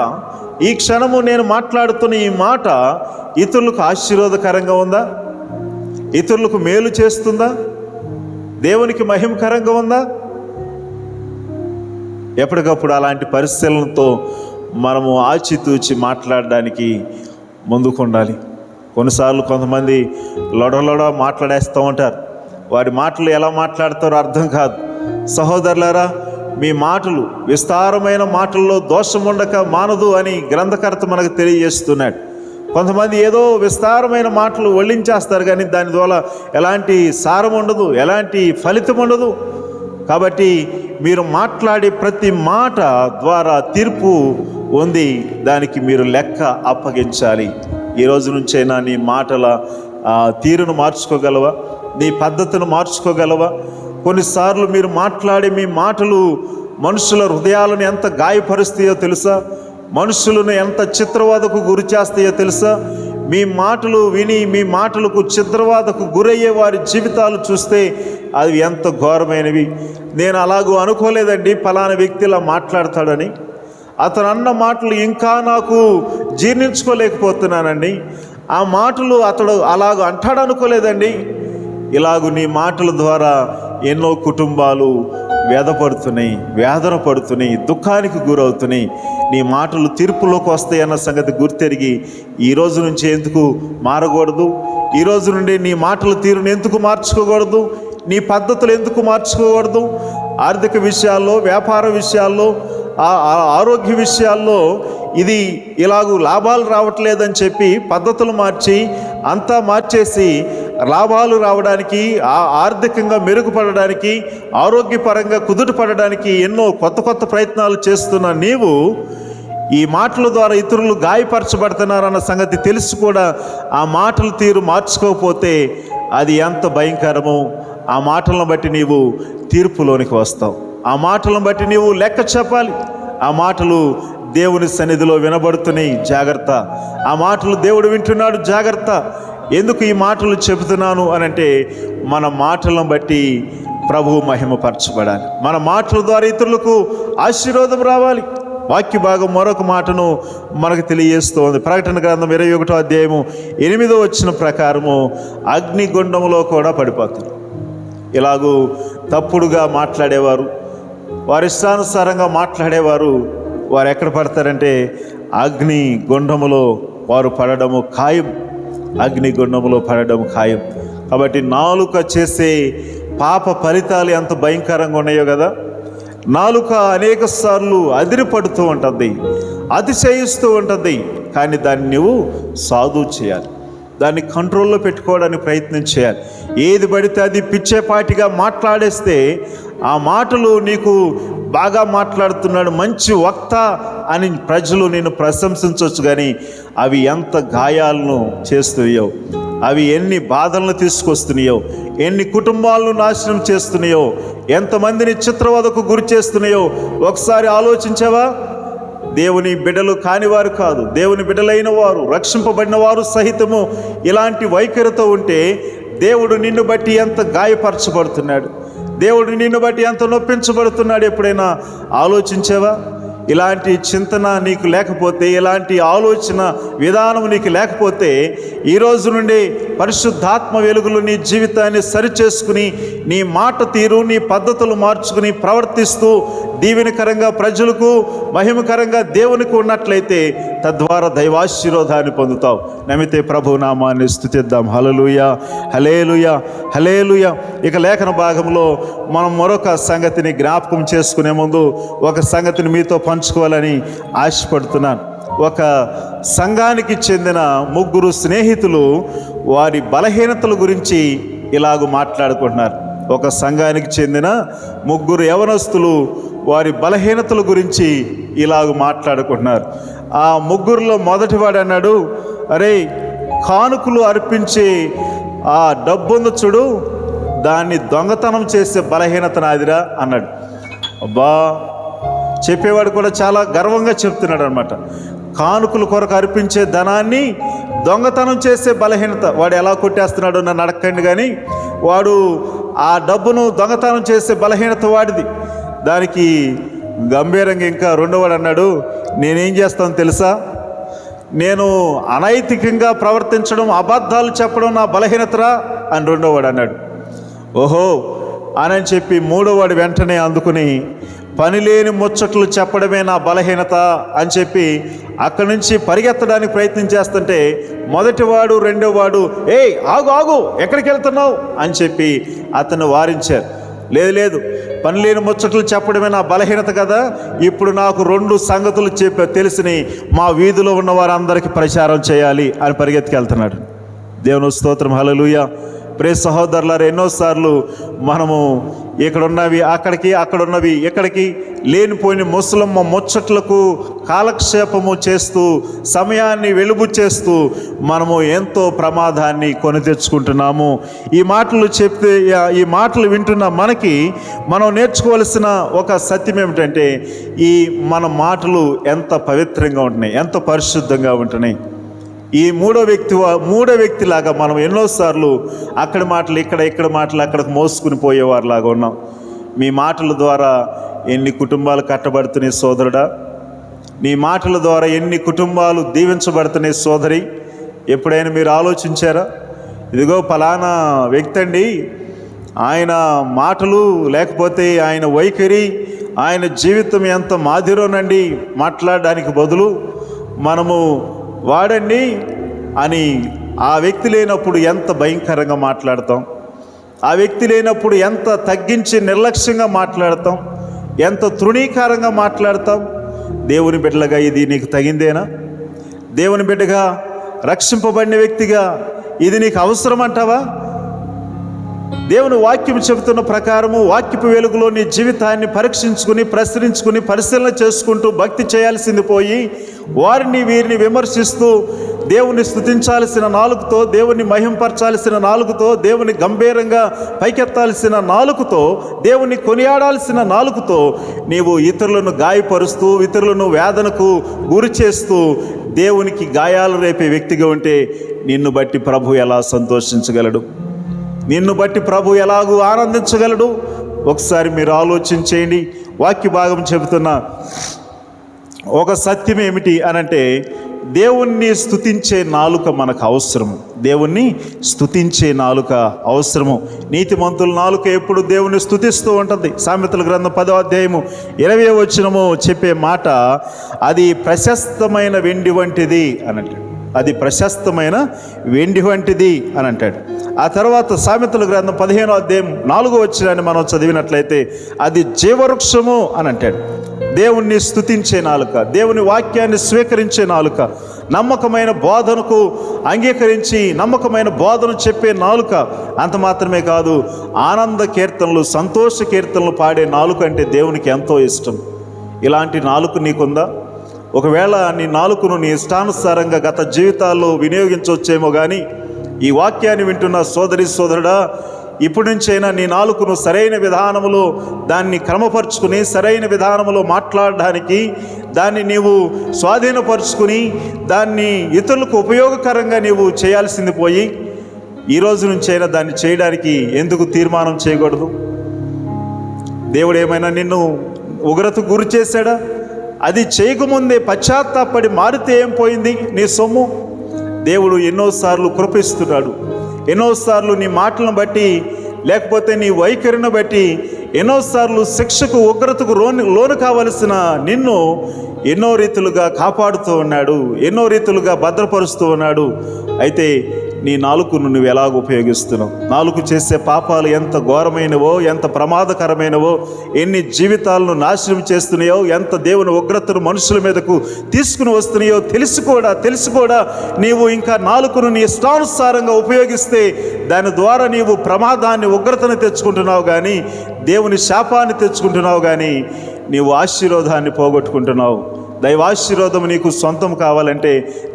S1: ఈ క్షణము నేను మాట్లాడుతున్న ఈ మాట ఇతరులకు ఆశీర్వాదకరంగా ఉందా? ఇతరులకు మేలు చేస్తుందా? దేవునికి మహిమకరంగా ఉందా? ఎప్పటికప్పుడు అలాంటి పరిశీలనతో మనము ఆచితూచి మాట్లాడడానికి ముందుకుండాలి. కొన్నిసార్లు కొంతమంది లొడలొడ మాట్లాడేస్తూ ఉంటారు. వారి మాటలు ఎలా మాట్లాడతారో అర్థం కాదు. సహోదరులారా, మీ మాటలు విస్తారమైన మాటల్లో దోషం ఉండక మానదు అని గ్రంథకర్త మనకు తెలియజేస్తున్నాడు. కొంతమంది ఏదో విస్తారమైన మాటలు వల్లించేస్తారు, కానీ దాని ద్వారా ఎలాంటి సారం ఉండదు, ఎలాంటి ఫలితం ఉండదు. కాబట్టి మీరు మాట్లాడే ప్రతి మాట ద్వారా తీర్పు ఉంది, దానికి మీరు లెక్క అప్పగించాలి. ఈ రోజు నుంచైనా నీ మాటల తీరును మార్చుకోగలవా? నీ పద్ధతిని మార్చుకోగలవా? కొన్నిసార్లు మీరు మాట్లాడే మీ మాటలు మనుషుల హృదయాలను ఎంత గాయపరుస్తాయో తెలుసా? మనుషులను ఎంత చిత్రవాదకు గురి చేస్తాయో తెలుసా? మీ మాటలు విని మీ మాటలకు చిత్రవాదకు గురయ్యే వారి జీవితాలు చూస్తే అవి ఎంత ఘోరమైనవి. నేను అలాగూ అనుకోలేదండి ఫలానా వ్యక్తి ఇలా మాట్లాడతాడని. అతను అన్న మాటలు ఇంకా నాకు జీర్ణించుకోలేకపోతున్నానండి. ఆ మాటలు అతడు అలాగూ అంటాడు అనుకోలేదండి. ఇలాగూ నీ మాటల ద్వారా ఎన్నో కుటుంబాలు వేదపడుతున్నాయి, వేదన పడుతున్నాయి, దుఃఖానికి గురవుతున్నాయి. నీ మాటలు తీర్పులోకి వస్తాయి అన్న సంగతి గుర్తెరిగి ఈ రోజు నుంచి ఎందుకు మారకూడదు? ఈ రోజు నుండి నీ మాటల తీరును ఎందుకు మార్చుకోకూడదు? నీ పద్ధతులు ఎందుకు మార్చుకోకూడదు? ఆర్థిక విషయాల్లో, వ్యాపార విషయాల్లో, ఆరోగ్య విషయాల్లో ఇది ఇలాగూ లాభాలు రావట్లేదని చెప్పి పద్ధతులు మార్చి అంతా మార్చేసి లాభాలు రావడానికి, ఆర్థికంగా మెరుగుపడడానికి, ఆరోగ్యపరంగా కుదుటపడడానికి ఎన్నో కొత్త కొత్త ప్రయత్నాలు చేస్తున్న నీవు ఈ మాటల ద్వారా ఇతరులు గాయపరచబడుతున్నారన్న సంగతి తెలిసి కూడా ఆ మాటల తీరు మార్చుకోకపోతే అది ఎంత భయంకరమో. ఆ మాటలను బట్టి నీవు తీర్పులోనికి వస్తావు. ఆ మాటలను బట్టి నీవు లెక్క చెప్పాలి. ఆ మాటలు దేవుని సన్నిధిలో వినబడుతున్నాయి, జాగ్రత్త. ఆ మాటలు దేవుడు వింటున్నాడు, జాగ్రత్త. ఎందుకు ఈ మాటలు చెబుతున్నాను అనంటే, మన మాటలను బట్టి ప్రభువు మహిమపరచబడాలి. మన మాటల ద్వారా ఇతరులకు ఆశీర్వాదం రావాలి. వాక్య భాగం మరొక మాటను మనకు తెలియజేస్తోంది. ప్రకటన గ్రంథం 21వ అధ్యాయము 8వ వచనం ప్రకారము అగ్నిగుండంలో కూడా పడిపోతారు. ఇలాగూ తప్పుడుగా మాట్లాడేవారు, వారి ఇష్టానుసారంగా మాట్లాడేవారు వారు ఎక్కడ పడతారంటే అగ్ని గుండములో వారు పడడము ఖాయం. అగ్ని గుండములో పడడం ఖాయం. కాబట్టి నాలుక చేసే పాప ఫలితాలు ఎంత భయంకరంగా ఉన్నాయో కదా. నాలుక అనేక సార్లు అదిరిపడుతూ ఉంటుంది, అతిశయిస్తూ ఉంటుంది. కానీ దాన్ని నువ్వు సాధు చేయాలి, దాన్ని కంట్రోల్లో పెట్టుకోవడానికి ప్రయత్నం చేయాలి. ఏది పడితే అది పిచ్చేపాటిగా మాట్లాడేస్తే ఆ మాటలు నీకు బాగా మాట్లాడుతున్నాడు, మంచి వక్త అని ప్రజలు నిన్ను ప్రశంసించవచ్చు. కానీ అవి ఎంత గాయాలను చేస్తున్నాయో, అవి ఎన్ని బాధలను తీసుకొస్తున్నాయో, ఎన్ని కుటుంబాలను నాశనం చేస్తున్నాయో, ఎంతమందిని చిత్రవదకు గురి చేస్తున్నాయో ఒకసారి ఆలోచించావా? దేవుని బిడ్డలు కానివారు కాదు, దేవుని బిడ్డలైన వారు, రక్షింపబడిన వారు సహితము ఇలాంటి వైఖరితో ఉంటే దేవుడు నిన్ను బట్టి ఎంత గాయపరచబడుతున్నాడు, దేవుడు నిన్ను బట్టి ఎంత నొప్పించబడుతున్నాడు ఎప్పుడైనా ఆలోచించావా? ఇలాంటి చింతన నీకు లేకపోతే, ఇలాంటి ఆలోచన విధానం నీకు లేకపోతే, ఈరోజు నుండి పరిశుద్ధాత్మ వెలుగులు నీ జీవితాన్ని సరిచేసుకుని, నీ మాట తీరు, నీ పద్ధతులు మార్చుకుని ప్రవర్తిస్తూ దీవెనకరంగా ప్రజలకు, మహిమకరంగా దేవునికి ఉన్నట్లయితే తద్వారా దైవాశీర్వాదాన్ని పొందుతావు. నమ్మితే ప్రభు నామాన్ని స్తుతిద్దాం. హల్లెలూయా, హల్లెలూయా, హల్లెలూయా. ఇక లేఖన భాగంలో మనం మరొక సంగతిని జ్ఞాపకం చేసుకునే ముందు ఒక సంగతిని మీతో పంచుకోవాలని ఆశపడుతున్నాను. ఒక సంఘానికి చెందిన 3 స్నేహితులు వారి బలహీనతల గురించి ఇలాగ మాట్లాడుకుంటున్నారు. ఒక సంఘానికి చెందిన 3 యవనస్తులు వారి బలహీనతల గురించి ఇలాగ మాట్లాడుకుంటున్నారు. ఆ 3లో మొదటివాడు అన్నాడు, అరే కానుకలు అర్పించే ఆ డబ్బును చూడు, దాన్ని దొంగతనం చేసే బలహీనత నాదిరా అన్నాడు. అబ్బా, చెప్పేవాడు కూడా చాలా గర్వంగా చెప్తున్నాడు అనమాట. కానుకల కొరకు అర్పించే ధనాన్ని దొంగతనం చేసే బలహీనత. వాడు ఎలా కొట్టేస్తున్నాడు నన్ను అడగండి, కానీ వాడు ఆ డబ్బును దొంగతనం చేసే బలహీనత వాడిది. దానికి గంభీరంగా ఇంకా రెండోవాడు అన్నాడు, నేనేం చేస్తాను తెలుసా, నేను అనైతికంగా ప్రవర్తించడం, అబద్ధాలు చెప్పడం నా బలహీనతరా అని రెండోవాడు అన్నాడు. ఓహో అని చెప్పి మూడోవాడు వెంటనే అందుకుని, పనిలేని ముచ్చట్లు చెప్పడమే నా బలహీనత అని చెప్పి అక్కడి నుంచి పరిగెత్తడానికి ప్రయత్నం చేస్తుంటే మొదటివాడు రెండోవాడు, ఏయ్ ఆగు ఆగు, ఎక్కడికి వెళ్తున్నావు అని చెప్పి అతను వారించారు. లేదు, పనిలేని ముచ్చట్లు చెప్పడమే నా బలహీనత కదా, ఇప్పుడు నాకు 2 సంగతులు తెలిసిని మా వీధిలో ఉన్న వారందరికీ ప్రచారం చేయాలి అని పరిగెత్తుకెళ్తున్నాడు. దేవుని స్తోత్రం, హల్లెలూయా. ప్రియ సహోదరులారా, ఎన్నోసార్లు మనము ఇక్కడున్నవి అక్కడికి, అక్కడున్నవి ఇక్కడికి, లేనిపోయిన ముసలమ్మ ముచ్చట్లకు కాలక్షేపము చేస్తూ, సమయాన్ని వెలుగు చేస్తూ మనము ఎంతో ప్రమాదాన్ని కొని తెచ్చుకుంటున్నాము. ఈ మాటలు వింటున్న మనకి మనం నేర్చుకోవాల్సిన ఒక సత్యం ఏమిటంటే, మన మాటలు ఎంత పవిత్రంగా ఉంటున్నాయి, ఎంత పరిశుద్ధంగా ఉంటున్నాయి. ఈ మూడో వ్యక్తిలాగా మనం ఎన్నోసార్లు అక్కడి మాటలు ఇక్కడ మాటలు అక్కడికి మోసుకుని పోయేవారిలాగా ఉన్నాం. మీ మాటల ద్వారా ఎన్ని కుటుంబాలు కట్టబడుతున్నాయి సోదరుడా, నీ మాటల ద్వారా ఎన్ని కుటుంబాలు దీవించబడుతున్నాయి సోదరి. ఎప్పుడైనా మీరు ఆలోచించారా? ఇదిగో ఫలానా వ్యక్తి అండి, ఆయన మాటలు లేకపోతే ఆయన వైఖరి, ఆయన జీవితం ఎంత మాదిరోనండి మాట్లాడడానికి బదులు మనము వాడండి అని ఆ వ్యక్తి లేనప్పుడు ఎంత భయంకరంగా మాట్లాడతాం, ఆ వ్యక్తి లేనప్పుడు ఎంత తగ్గించి నిర్లక్ష్యంగా మాట్లాడతాం, ఎంత తృణీకారంగా మాట్లాడతాం. దేవుని బిడ్డలుగా ఇది నీకు తగిందేనా? దేవుని బిడ్డగా, రక్షింపబడిన వ్యక్తిగా ఇది నీకు అవసరం అంటావా? దేవుని వాక్యం చెబుతున్న ప్రకారము వాక్యపు వెలుగులో నీ జీవితాన్ని పరీక్షించుకుని, ప్రశ్నించుకుని, పరిశీలన చేసుకుంటూ భక్తి చేయాల్సింది పోయి వీరిని విమర్శిస్తూ, దేవుని స్తుతించాల్సిన నాలుకతో, దేవుని మహింపరచాల్సిన నాలుకతో, దేవుని గంభీరంగా పైకెత్తాల్సిన నాలుకతో, దేవుని కొనియాడాల్సిన నాలుకతో నీవు ఇతరులను గాయపరుస్తూ, ఇతరులను వేదనకు గురి చేస్తూ దేవునికి గాయాలు రేపే వ్యక్తిగా ఉంటే నిన్ను బట్టి ప్రభు ఎలా సంతోషించగలడు? నిన్ను బట్టి ప్రభు ఎలాగూ ఆనందించగలడు? ఒకసారి మీరు ఆలోచించేయండి. వాక్య భాగం చెబుతున్న ఒక సత్యం ఏమిటి అనంటే, దేవుణ్ణి స్తుతించే నాలుక మనకు అవసరము. దేవుణ్ణి స్తుతించే నాలుక అవసరము. నీతిమంతుల నాలుక ఎప్పుడు దేవుణ్ణి స్తుతిస్తూ ఉంటుంది. సామెతల గ్రంథం 10వ అధ్యాయము 20వ వచనము చెప్పే మాట, అది ప్రశస్తమైన వెండి వంటిది అని అంటాడు. అది ప్రశస్తమైన వెండి వంటిది అని అంటాడు. ఆ తర్వాత సామెతల గ్రంథం 15వ అధ్యాయం 4వ వచనాన్ని మనం చదివినట్లయితే, అది జీవవృక్షము అని అంటాడు. దేవుణ్ణి స్తుతించే నాలుక, దేవుని వాక్యాన్ని స్వీకరించే నాలుక, నమ్మకమైన బోధనకు అంగీకరించి నమ్మకమైన బోధన చెప్పే నాలుక. అంత మాత్రమే కాదు, ఆనంద కీర్తనలు, సంతోష కీర్తనలు పాడే నాలుక అంటే దేవునికి ఎంతో ఇష్టం. ఇలాంటి నాలుక నీకుందా? ఒకవేళ నీ నాలుకను నీ ఇష్టానుసారంగా గత జీవితాల్లో వినియోగించవచ్చేమో కానీ, ఈ వాక్యాన్ని వింటున్న సోదరి సోదరుడా, ఇప్పటి నుంచైనా నీ నాలుకను సరైన విధానములో దాన్ని క్రమపరుచుకుని సరైన విధానములో మాట్లాడడానికి దాన్ని నీవు స్వాధీనపరుచుకుని దాన్ని ఇతరులకు ఉపయోగకరంగా నీవు చేయాల్సింది పోయి, ఈరోజు నుంచైనా దాన్ని చేయడానికి ఎందుకు తీర్మానం చేయకూడదు? దేవుడు ఏమైనా నిన్ను ఉగ్రతకు గురి చేశాడా? అది చేయకముందే పశ్చాత్తాపడి మారితే ఏం పోయింది నీ సొమ్ము? దేవుడు ఎన్నోసార్లు కృపిస్తున్నాడు. ఎన్నోసార్లు నీ మాటలను బట్టి లేకపోతే నీ వైఖరిని బట్టి ఎన్నోసార్లు శిక్షకు ఉగ్రతకు లోను కావలసిన నిన్ను ఎన్నో రీతులుగా కాపాడుతూ ఉన్నాడు, ఎన్నో రీతులుగా భద్రపరుస్తూ ఉన్నాడు. అయితే నీ నాలుకను నువ్వు ఎలాగ ఉపయోగిస్తున్నావు? నాలుక చేసే పాపాలు ఎంత ఘోరమైనవో, ఎంత ప్రమాదకరమైనవో, ఎన్ని జీవితాలను నాశనం చేస్తున్నాయో, ఎంత దేవుని ఉగ్రతను మనుషుల మీదకు తీసుకుని వస్తున్నాయో తెలిసి కూడా నీవు ఇంకా నాలుకను నీ ఇష్టానుసారంగా ఉపయోగిస్తే దాని ద్వారా నీవు ప్రమాదాన్ని, ఉగ్రతను తెచ్చుకుంటున్నావు కానీ దేవుని శాపాన్ని తెచ్చుకుంటున్నావు కానీ నీవు ఆశీర్వాదాన్ని పోగొట్టుకుంటున్నావు. దైవాశీర్వాదం నీకు సొంతం కావాలంటే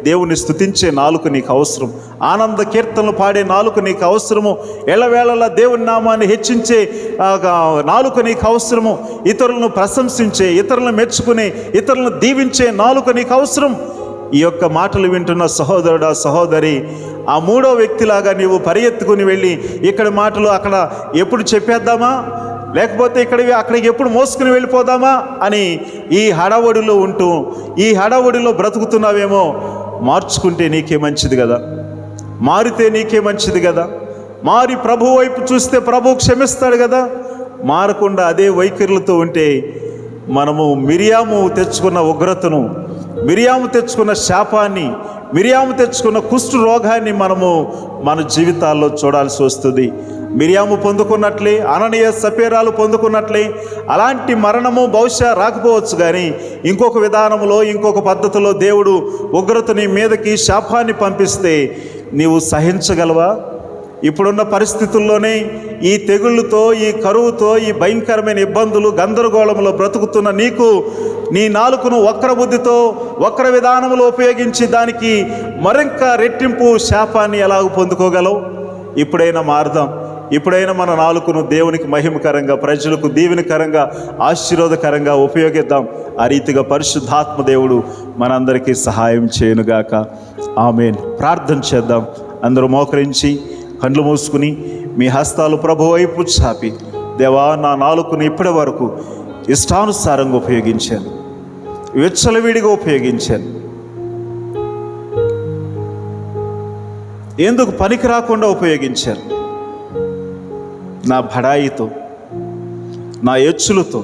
S1: దేవుని స్తుతించే నాలుక నీకు అవసరం. ఆనంద కీర్తనలు పాడే నాలుక నీకు అవసరము. ఎల్లవేళలా దేవుని నామాన్ని హెచ్చించే నాలుక నీకు అవసరము. ఇతరులను ప్రశంసించే, ఇతరులను మెచ్చుకునే, ఇతరులను దీవించే నాలుక నీకు అవసరం. ఈ యొక్క మాటలు వింటున్న సహోదరుడా, సహోదరి, ఆ మూడో వ్యక్తిలాగా నీవు పరిగెత్తుకుని వెళ్ళి ఇక్కడ మాటలు అక్కడ ఎప్పుడు చెప్పేద్దామా, లేకపోతే అక్కడికి ఎప్పుడు మోసుకుని వెళ్ళిపోదామా అని ఈ హడావుడిలో ఉంటూ ఈ హడావుడిలో బ్రతుకుతున్నావేమో. మార్చుకుంటే నీకే మంచిది కదా, మారితే నీకే మంచిది కదా. మారి ప్రభు వైపు చూస్తే ప్రభు క్షమిస్తాడు కదా. మారకుండా అదే వైఖరులతో ఉంటే మనము మిరియాము తెచ్చుకున్న ఉగ్రతను, మిరియాము తెచ్చుకున్న శాపాన్ని, మిరియాము తెచ్చుకున్న కుష్టు రోగాన్ని మనము మన జీవితాల్లో చూడాల్సి వస్తుంది. మిరియాము పొందుకున్నట్లే, అననీయ సపేరాలు పొందుకున్నట్లే అలాంటి మరణము బహుశా రాకపోవచ్చు కానీ ఇంకొక విధానంలో, ఇంకొక పద్ధతిలో దేవుడు ఉగ్రతని మీదకి శాపాన్ని పంపిస్తే నీవు సహించగలవా? ఇప్పుడున్న పరిస్థితుల్లోనే ఈ తెగుళ్ళతో, ఈ కరువుతో, ఈ భయంకరమైన ఇబ్బందులు, గందరగోళంలో బ్రతుకుతున్న నీకు నీ నాలుకను వక్ర బుద్ధితో, వక్ర విధానంలో ఉపయోగించి దానికి మరింక రెట్టింపు శాపాన్ని ఎలాగ పొందుకోగలవు? ఇప్పుడైనా మారుదాం. ఇప్పుడైనా మన నాలుకను దేవునికి మహిమకరంగా, ప్రజలకు దీవెనకరంగా, ఆశీర్వాదకరంగా ఉపయోగిద్దాం. ఆ రీతిగా పరిశుద్ధాత్మ దేవుడు మనందరికీ సహాయం చేయనుగాక. ఆమేన్. ప్రార్థన చేద్దాం. అందరూ మోకరించి కళ్ళు మూసుకుని మీ హస్తాలు ప్రభు వైపు చాపి, దేవా, నా నాలుకను ఇప్పటి వరకు ఇష్టానుసారంగా ఉపయోగించాను, విచ్చలవిడిగా ఉపయోగించాను, ఎందుకు పనికి రాకుండా ఉపయోగించాను. నా బడాయితో, నా ఎచ్చులతో,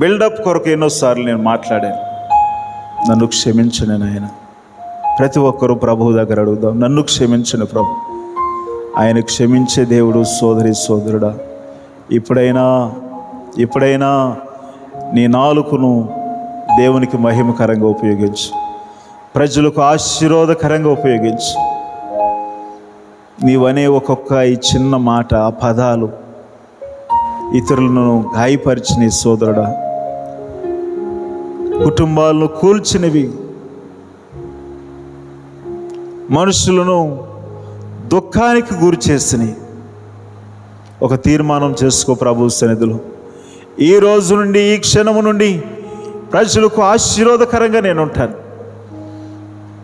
S1: బిల్డప్ కొరకు ఎన్నోసార్లు నేను మాట్లాడాను. నన్ను క్షమించను నాయన. ప్రతి ఒక్కరూ ప్రభువు దగ్గర అడుగుదాం, నన్ను క్షమించను ప్రభు. ఆయన క్షమించే దేవుడు. సోదరి సోదరుడా, ఇప్పుడైనా నీ నాలుకను దేవునికి మహిమకరంగా ఉపయోగించు, ప్రజలకు ఆశీర్వాదకరంగా ఉపయోగించు. నీవనే ఒక్కొక్క ఈ చిన్న మాట, ఆ పదాలు ఇతరులను గాయపరిచిన సోదరుడా, కుటుంబాలను కూల్చినవి, మనుషులను దుఃఖానికి గురి చేసినవి. ఒక తీర్మానం చేసుకో ప్రభు సన్నిధిలో. ఈ రోజు నుండి, ఈ క్షణము నుండి ప్రజలకు ఆశీర్వాదకరంగా నేను ఉంటాను.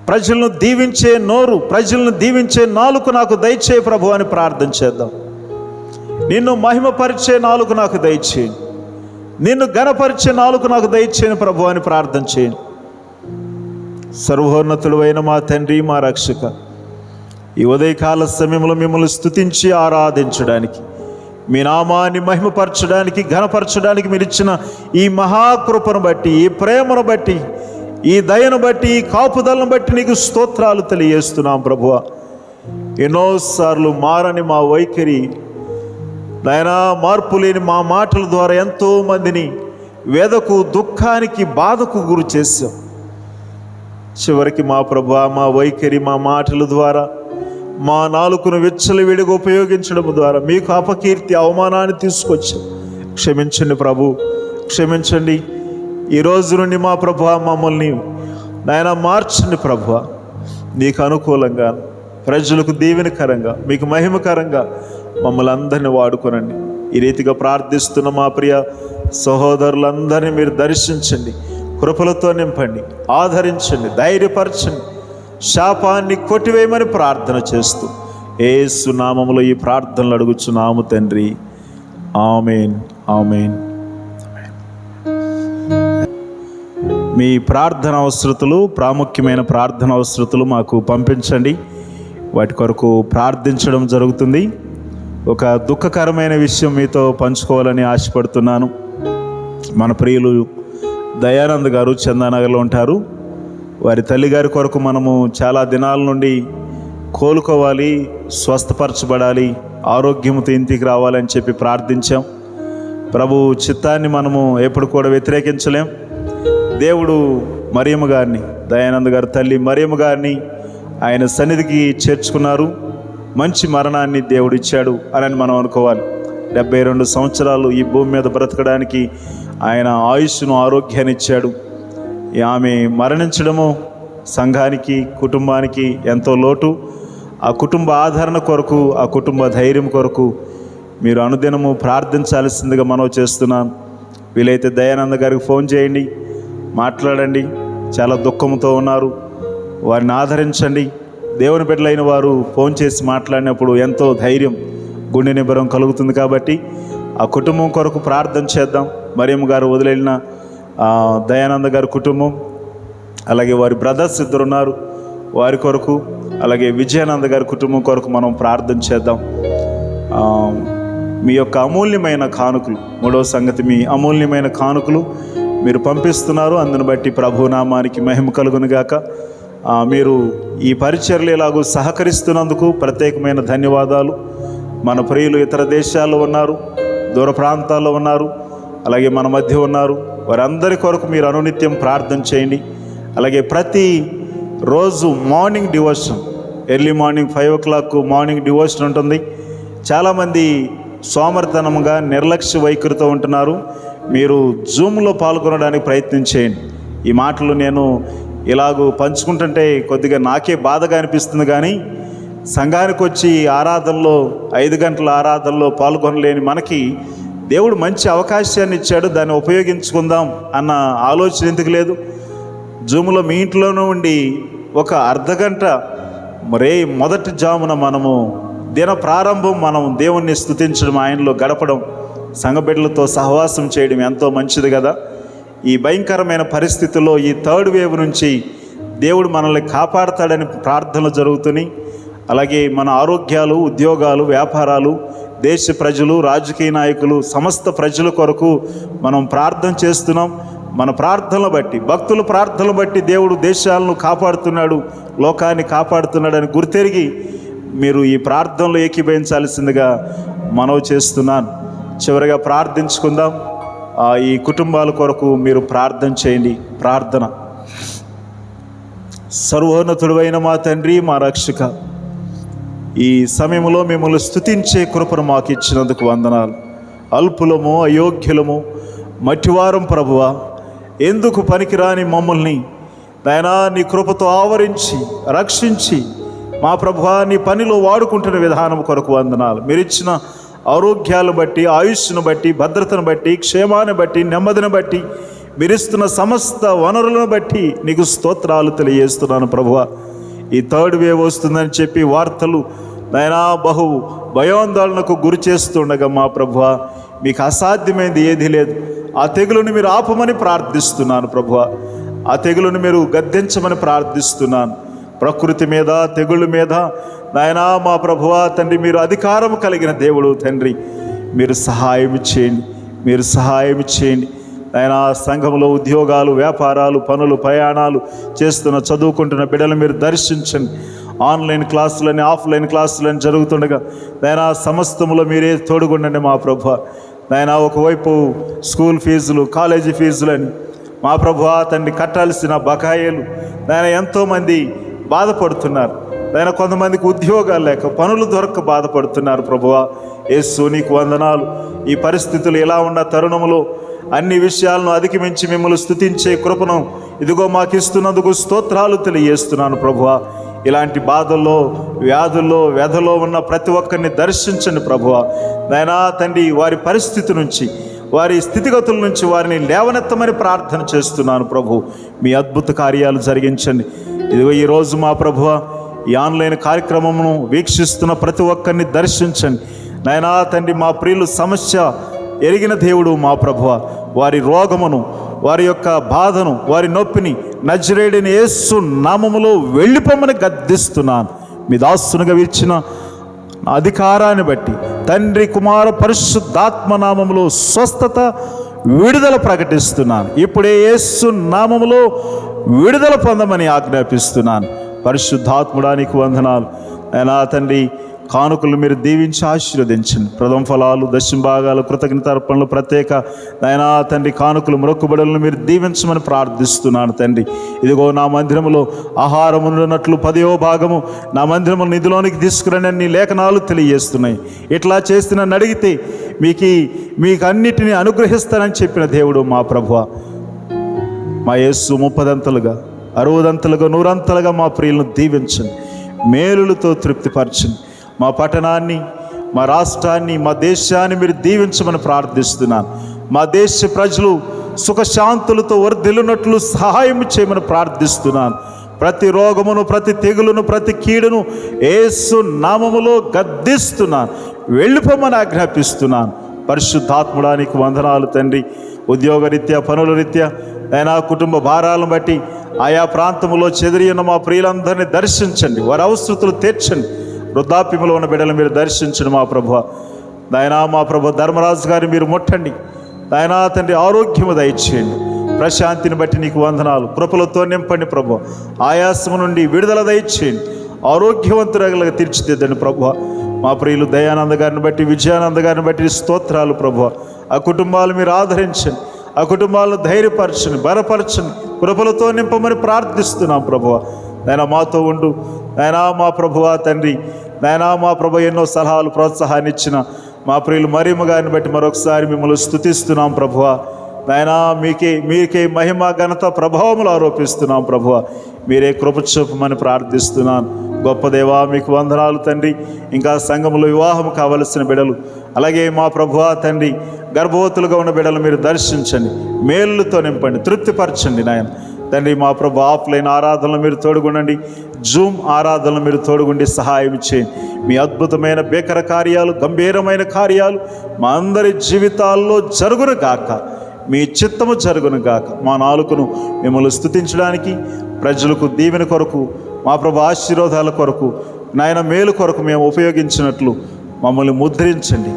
S1: ప్రజలను దీవించే నోరు, ప్రజలను దీవించే నాలుక నాకు దయచేయి ప్రభు అని ప్రార్థన చేద్దాం. నిన్ను మహిమపరిచే నాలుక నాకు దయచేయి. నిన్ను ఘనపరిచే నాలుక నాకు దయచేయని ప్రభు అని ప్రార్థన చేయండి. సర్వోన్నతుడు అయిన మా తండ్రి, మా రక్షక, ఈ ఉదయకాల సమయంలో మిమ్మల్ని స్తుతించి ఆరాధించడానికి, మీ నామాన్ని మహిమపరచడానికి, ఘనపరచడానికి మీరు ఇచ్చిన ఈ మహాకృపను బట్టి, ఈ ప్రేమను బట్టి, ఈ దయను బట్టి, ఈ కాపుదలను బట్టి నీకు స్తోత్రాలు తెలియజేస్తున్నాం ప్రభువా. ఎన్నోసార్లు మారని మా వైఖరి, నాయనా మార్పు లేని మా మాటల ద్వారా ఎంతోమందిని వేదకు, దుఃఖానికి, బాధకు గురి చేశాం. చివరికి మా ప్రభువా, మా వైఖరి, మా మాటల ద్వారా, మా నాలుకను విచ్చలవిడిగా ఉపయోగించడం ద్వారా మీకు అపకీర్తి, అవమానాన్ని తీసుకొచ్చాం. క్షమించండి ప్రభు, క్షమించండి. ఈ రోజు నుండి మా ప్రభువా మమ్మల్ని నాయన మార్చండి ప్రభువా. నీకు అనుకూలంగా, ప్రజలకు దీవెనకరంగా, మీకు మహిమకరంగా మమ్మల్ని అందరినీ వాడుకోనండి. ఈ రీతిగా ప్రార్థిస్తున్న మా ప్రియ సహోదరులందరినీ మీరు దర్శించండి, కృపలతో నింపండి, ఆదరించండి, ధైర్యపరచండి, శాపాన్ని కొట్టివేయమని ప్రార్థన చేస్తూ యేసు నామములో ఈ ప్రార్థనలు అడుగుచున్నాము తండ్రి. ఆమేన్, ఆమేన్. మీ ప్రార్థన అవసరతలు, ప్రాముఖ్యమైన ప్రార్థన అవసరతలు మాకు పంపించండి. వాటి కొరకు ప్రార్థించడం జరుగుతుంది. ఒక దుఃఖకరమైన విషయం మీతో పంచుకోవాలని ఆశపడుతున్నాను. మన ప్రియులు దయానంద్ గారు చందానగర్లో ఉంటారు. వారి తల్లిగారి కొరకు మనము చాలా దినాల నుండి కోలుకోవాలి, స్వస్థపరచబడాలి, ఆరోగ్యంతో ఇంటికి రావాలని చెప్పి ప్రార్థించాం. ప్రభు చిత్తాన్ని మనము ఎప్పుడు కూడా వ్యతిరేకించలేం. దేవుడు మరియమ్మ గారిని, దయానంద్ గారి తల్లి మరియమ్మ గారిని ఆయన సన్నిధికి చేర్చుకున్నారు. మంచి మరణాన్ని దేవుడు ఇచ్చాడు అని మనం అనుకోవాలి. 72 సంవత్సరాలు ఈ భూమి మీద బ్రతకడానికి ఆయన ఆయుష్ను, ఆరోగ్యాన్ని ఇచ్చాడు. ఆమె మరణించడము సంఘానికి, కుటుంబానికి ఎంతో లోటు. ఆ కుటుంబ ఆదరణ కొరకు, ఆ కుటుంబ ధైర్యం కొరకు మీరు అనుదినము ప్రార్థించాల్సిందిగా మనవి చేస్తున్నాను. వీలైతే దయానంద గారికి ఫోన్ చేయండి, మాట్లాడండి. చాలా దుఃఖంతో ఉన్నారు, వారిని ఆదరించండి. దేవుని బిడ్డలైన వారు ఫోన్ చేసి మాట్లాడినప్పుడు ఎంతో ధైర్యం, గుండె నిబ్బరం కలుగుతుంది. కాబట్టి ఆ కుటుంబం కొరకు ప్రార్థన చేద్దాం. మరియమ్మ గారు వదిలేసిన దయానంద గారి కుటుంబం, అలాగే వారి బ్రదర్స్ 2 ఉన్నారు, వారి కొరకు, అలాగే విజయానంద గారి కుటుంబం కొరకు మనం ప్రార్థన చేద్దాం. మీ యొక్క అమూల్యమైన కానుకలు, 3వ సంగతి, మీ అమూల్యమైన కానుకలు మీరు పంపిస్తున్నారు. అందును బట్టి ప్రభునామానికి మహిమ కలుగునుగాక. మీరు ఈ పరిచర్లు ఇలాగూ సహకరిస్తున్నందుకు ప్రత్యేకమైన ధన్యవాదాలు. మన ప్రియులు ఇతర దేశాల్లో ఉన్నారు, దూర ప్రాంతాల్లో ఉన్నారు, అలాగే మన మధ్య ఉన్నారు. వారందరి కొరకు మీరు అనునిత్యం ప్రార్థన చేయండి. అలాగే ప్రతి రోజు morning devotion, early morning 5 o'clock morning devotion ఉంటుంది. చాలామంది సోమరితనంగా, నిర్లక్ష్య వైఖరితో ఉంటున్నారు. మీరు జూమ్లో పాల్గొనడానికి ప్రయత్నం చేయండి. ఈ మాటలు నేను ఇలాగూ పంచుకుంటుంటే కొద్దిగా నాకే బాధగా అనిపిస్తుంది. కానీ సంఘానికి వచ్చి ఆరాధనలో 5 గంటల ఆరాధనలో పాల్గొనలేని మనకి దేవుడు మంచి అవకాశాన్ని ఇచ్చాడు, దాన్ని ఉపయోగించుకుందాం అన్న ఆలోచన ఎందుకు లేదు? జూమ్లో మీ ఇంట్లోనూ ఉండి ఒక అర్ధగంట మొదటి జామున మనము దిన ప్రారంభం మనం దేవుణ్ణి స్తుతించడం, ఆయనలో గడపడం, సంఘబిడ్డలతో సహవాసం చేయడం ఎంతో మంచిది కదా. ఈ భయంకరమైన పరిస్థితుల్లో, ఈ 3rd wave నుంచి దేవుడు మనల్ని కాపాడతాడని ప్రార్థనలు జరుగుతున్నాయి. అలాగే మన ఆరోగ్యాలు, ఉద్యోగాలు, వ్యాపారాలు, దేశ ప్రజలు, రాజకీయ నాయకులు, సమస్త ప్రజల కొరకు మనం ప్రార్థన చేస్తున్నాం. మన ప్రార్థనలు బట్టి, భక్తుల ప్రార్థనలు బట్టి దేవుడు దేశాలను కాపాడుతున్నాడు, లోకాన్ని కాపాడుతున్నాడని గుర్తెరిగి మీరు ఈ ప్రార్థనలో ఏకీభవించాల్సిందిగా మనవి చేస్తున్నాను. చివరిగా ప్రార్థించుకుందాం. ఈ కుటుంబాల కొరకు మీరు ప్రార్థన చేయండి. ప్రార్థన. సర్వోన్నతుడైన మా తండ్రి, మా రక్షక, ఈ సమయంలో మిమ్మల్ని స్తుతించే కృపను మాకు ఇచ్చినందుకు వందనాలు. అల్పులము, అయోగ్యులము, మట్టివారం ప్రభువా, ఎందుకు పనికిరాని మమ్మల్ని నాయనా నీ కృపతో ఆవరించి రక్షించి మా ప్రభువా నీ పనిలో వాడుకుంటున్న విధానం కొరకు వందనాలు. మీరు ఇచ్చిన ఆరోగ్యాలను బట్టి, ఆయుష్ను బట్టి, భద్రతను బట్టి, క్షేమాన్ని బట్టి, నెమ్మదిని బట్టి, మీరిస్తున్న సమస్త వనరులను బట్టి నీకు స్తోత్రాలు తెలియజేస్తున్నాను ప్రభువా. ఈ 3rd wave వస్తుందని చెప్పి వార్తలు నాయనా బహు భయాందోళనకు గురి చేస్తుండగా మా ప్రభువా, మీకు అసాధ్యమైనది ఏదీ లేదు. ఆ తెగులుని మీరు ఆపమని ప్రార్థిస్తున్నాను ప్రభువా. ఆ తెగులుని మీరు గద్దించమని ప్రార్థిస్తున్నాను. ప్రకృతి మీద, తెగుళ్ళ మీద నాయనా మా ప్రభువా తండ్రి, మీరు అధికారం కలిగిన దేవుడు తండ్రి, మీరు సహాయం చేయండి, మీరు సహాయం చేయండి నాయనా. సంఘంలో ఉద్యోగాలు, వ్యాపారాలు, పనులు, ప్రయాణాలు చేస్తున్న చదువుకుంటున్న బిడ్డలు మీరు దర్శించండి. ఆన్లైన్ క్లాసులని, ఆఫ్లైన్ క్లాసులని జరుగుతుండగా నాయనా సమస్తములో మీరే తోడుగుండండి మా ప్రభువా. నాయనా ఒకవైపు స్కూల్ ఫీజులు, కాలేజీ ఫీజులని మా ప్రభువా తండ్రి కట్టాల్సిన బకాయిలు నాయన ఎంతోమంది బాధపడుతున్నారు నాయన. కొంతమందికి ఉద్యోగాలు లేక, పనులు దొరక్క బాధపడుతున్నారు ప్రభువా. యేసు నీకు వందనాలు. ఈ పరిస్థితులు ఎలా ఉన్న తరుణంలో అన్ని విషయాలను అధిగమించి మిమ్మల్ని స్తుతించే కృపను ఇదిగో మాకు ఇస్తున్నందుకు స్తోత్రాలు తెలియజేస్తున్నాను ప్రభువా. ఇలాంటి బాధల్లో, వ్యాధుల్లో, వ్యధలో ఉన్న ప్రతి ఒక్కరిని దర్శించండి ప్రభువా. నాయనా తండ్రి, వారి పరిస్థితి నుంచి, వారి స్థితిగతుల నుంచి వారిని లేవనెత్తమని ప్రార్థన చేస్తున్నాను ప్రభు. మీ అద్భుత కార్యాలు జరిగించండి. ఇదిగో ఈరోజు మా ప్రభువా ఈ ఆన్లైన్ కార్యక్రమమును వీక్షిస్తున్న ప్రతి ఒక్కరిని దర్శించండి నాయనా తండ్రి. మా ప్రియులు సమస్య ఎరిగిన దేవుడు మా ప్రభువా. వారి రోగమును, వారి యొక్క బాధను, వారి నొప్పిని నజరేయుడైన యేసు నామములో వెళ్ళిపోమని గద్దిస్తున్నాను. మీ దాసునిగా ఇచ్చిన అధికారాన్ని బట్టి తండ్రి, కుమార, పరిశుద్ధాత్మ నామములో స్వస్థత, విడుదల ప్రకటిస్తున్నాను. ఇప్పుడే యేసు నామములో విడుదల పొందమని ఆజ్ఞాపిస్తున్నాను. పరిశుద్ధాత్ముడానికి వందనాలు అయినా తండ్రి. కానుకలు మీరు దీవించి ఆశీర్వదించండి. ప్రథమ ఫలాలు, దశంభాగాలు, కృతజ్ఞతార్పణలు, ప్రత్యేక నాయనా తండ్రి కానుకలు, మొక్కుబడులను మీరు దీవించమని ప్రార్థిస్తున్నాను తండ్రి. ఇదిగో నా మందిరములో ఆహారం ఉన్నట్లు 10వ భాగము నా మందిరముల నిధిలోనికి తీసుకురండి అని లేఖనాలు తెలియజేస్తున్నాయి. ఇట్లా చేసి నన్ను అడిగితే మీకు అన్నిటినీ అనుగ్రహిస్తానని చెప్పిన దేవుడు మా ప్రభువా. మా యేసు 30 అంతలుగా, 60 అంతలుగా, 100 అంతలుగా మా ప్రియులను దీవించండి. మేలులతో తృప్తిపరచండి. మా పట్టణాన్ని, మా రాష్ట్రాన్ని, మా దేశాన్ని మీరు దీవించమని ప్రార్థిస్తున్నాను. మా దేశ ప్రజలు సుఖశాంతులతో వర్ధిల్లునట్లు సహాయం చేయమని ప్రార్థిస్తున్నాను. ప్రతి రోగమును, ప్రతి తెగులును, ప్రతి కీడును యేసు నామములో గద్దిస్తున్నాను. వెళ్ళిపోమని ఆజ్ఞాపిస్తున్నాను. పరిశుద్ధాత్ముడానికి వందనాలు తండ్రి. ఉద్యోగరీత్యా, పనుల రీత్యా అయినా కుటుంబ భారాలను బట్టి ఆయా ప్రాంతంలో చెదిరి ఉన్న మా ప్రియులందరినీ దర్శించండి. వారి అవసరతలు తీర్చండి. వృద్ధాప్యంలో ఉన్న బిడ్డలు మీరు దర్శించండి మా ప్రభువ. నాయనా మా ప్రభు ధర్మరాజు గారిని మీరు ముట్టండి. నాయనా తండ్రి ఆరోగ్యము దయచేయండి. ప్రశాంతిని బట్టి నీకు వందనాలు. కృపలతో నింపండి ప్రభు. ఆయాసము నుండి విడుదల దయచేయండి. ఆరోగ్యవంతులుగా తీర్చిదిద్దండి ప్రభు. మా ప్రియులు దయానంద గారిని బట్టి, విజయానంద గారిని బట్టి స్తోత్రాలు ప్రభు. ఆ కుటుంబాలు మీరు ఆదరించండి. ఆ కుటుంబాలను ధైర్యపరచండి, బలపరచండి, కృపలతో నింపమని ప్రార్థిస్తున్నాం ప్రభువ. నాయనా మాతో ఉండు. నాయనా మా ప్రభువ తండ్రి. నాయనా మా ప్రభు ఎన్నో సలహాలు, ప్రోత్సాహాన్ని ఇచ్చిన మా ప్రియులు మరియమ్మ గారిని బట్టి మరొకసారి మిమ్మల్ని స్తుతిస్తున్నాం ప్రభువ. నాయనా మీకే మహిమ, ఘనత, ప్రభావములు ఆరోపిస్తున్నాం ప్రభువ. మీరే కృప చూపమని ప్రార్థిస్తున్నాను. గొప్ప దేవా మీకు వందనాలు తండ్రి. ఇంకా సంఘములో వివాహం కావలసిన బిడలు, అలాగే మా ప్రభువా తండ్రి గర్భవతులుగా ఉన్న బిడలు మీరు దర్శించండి. మేలుతో నింపండి, తృప్తిపరచండి నాయన తండ్రి. మా ప్రభు ఆఫ్లైన్ ఆరాధనలు మీరు తోడుగుండండి. జూమ్ ఆరాధనలు మీరు తోడుగుండి సహాయం చేయండి. మీ అద్భుతమైన భీకర కార్యాలు, గంభీరమైన కార్యాలు మా అందరి జీవితాల్లో జరుగును గాక. మీ చిత్తము జరుగును గాక. మా నాలుకను మిమ్మల్ని స్తుతించడానికి, ప్రజలకు దీవెన కొరకు, మా ప్రభు ఆశీర్వాదాల కొరకు, నాయన మేలు కొరకు మేము ఉపయోగించినట్లు మమ్మల్ని ముద్రించండి.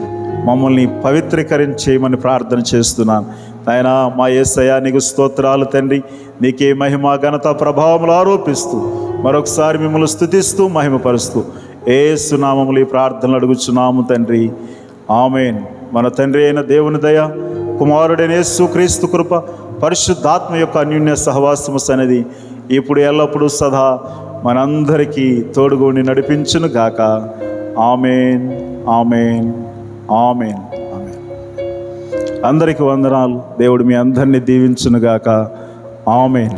S1: మమ్మల్ని పవిత్రీకరించేయమని ప్రార్థన చేస్తున్నాను. నాయన మా యేసయ్య నీకు స్తోత్రాలు తండ్రి. నీకే మహిమ, ఘనత, ప్రభావములు ఆరోపిస్తూ మరొకసారి మిమ్మల్ని స్తుతిస్తూ మహిమపరుస్తూ యేసు నామములో ఈ ప్రార్థనలు అడుగుచున్నాము తండ్రి. ఆమేన్. మన తండ్రి అయిన దేవుని దయ, కుమారుడైన యేసు క్రీస్తు కృప, పరిశుద్ధాత్మ యొక్క అన్యోన్య సహవాసము సన్నిధి ఇప్పుడు ఎల్లప్పుడూ సదా మనందరికీ తోడుగుండి నడిపించును గాక. ఆమేన్, ఆమేన్, ఆమేన్, ఆమేన్. అందరికీ వందనాలు. దేవుడు మీ అందరినీ దీవించును గాక. ఆమేన్.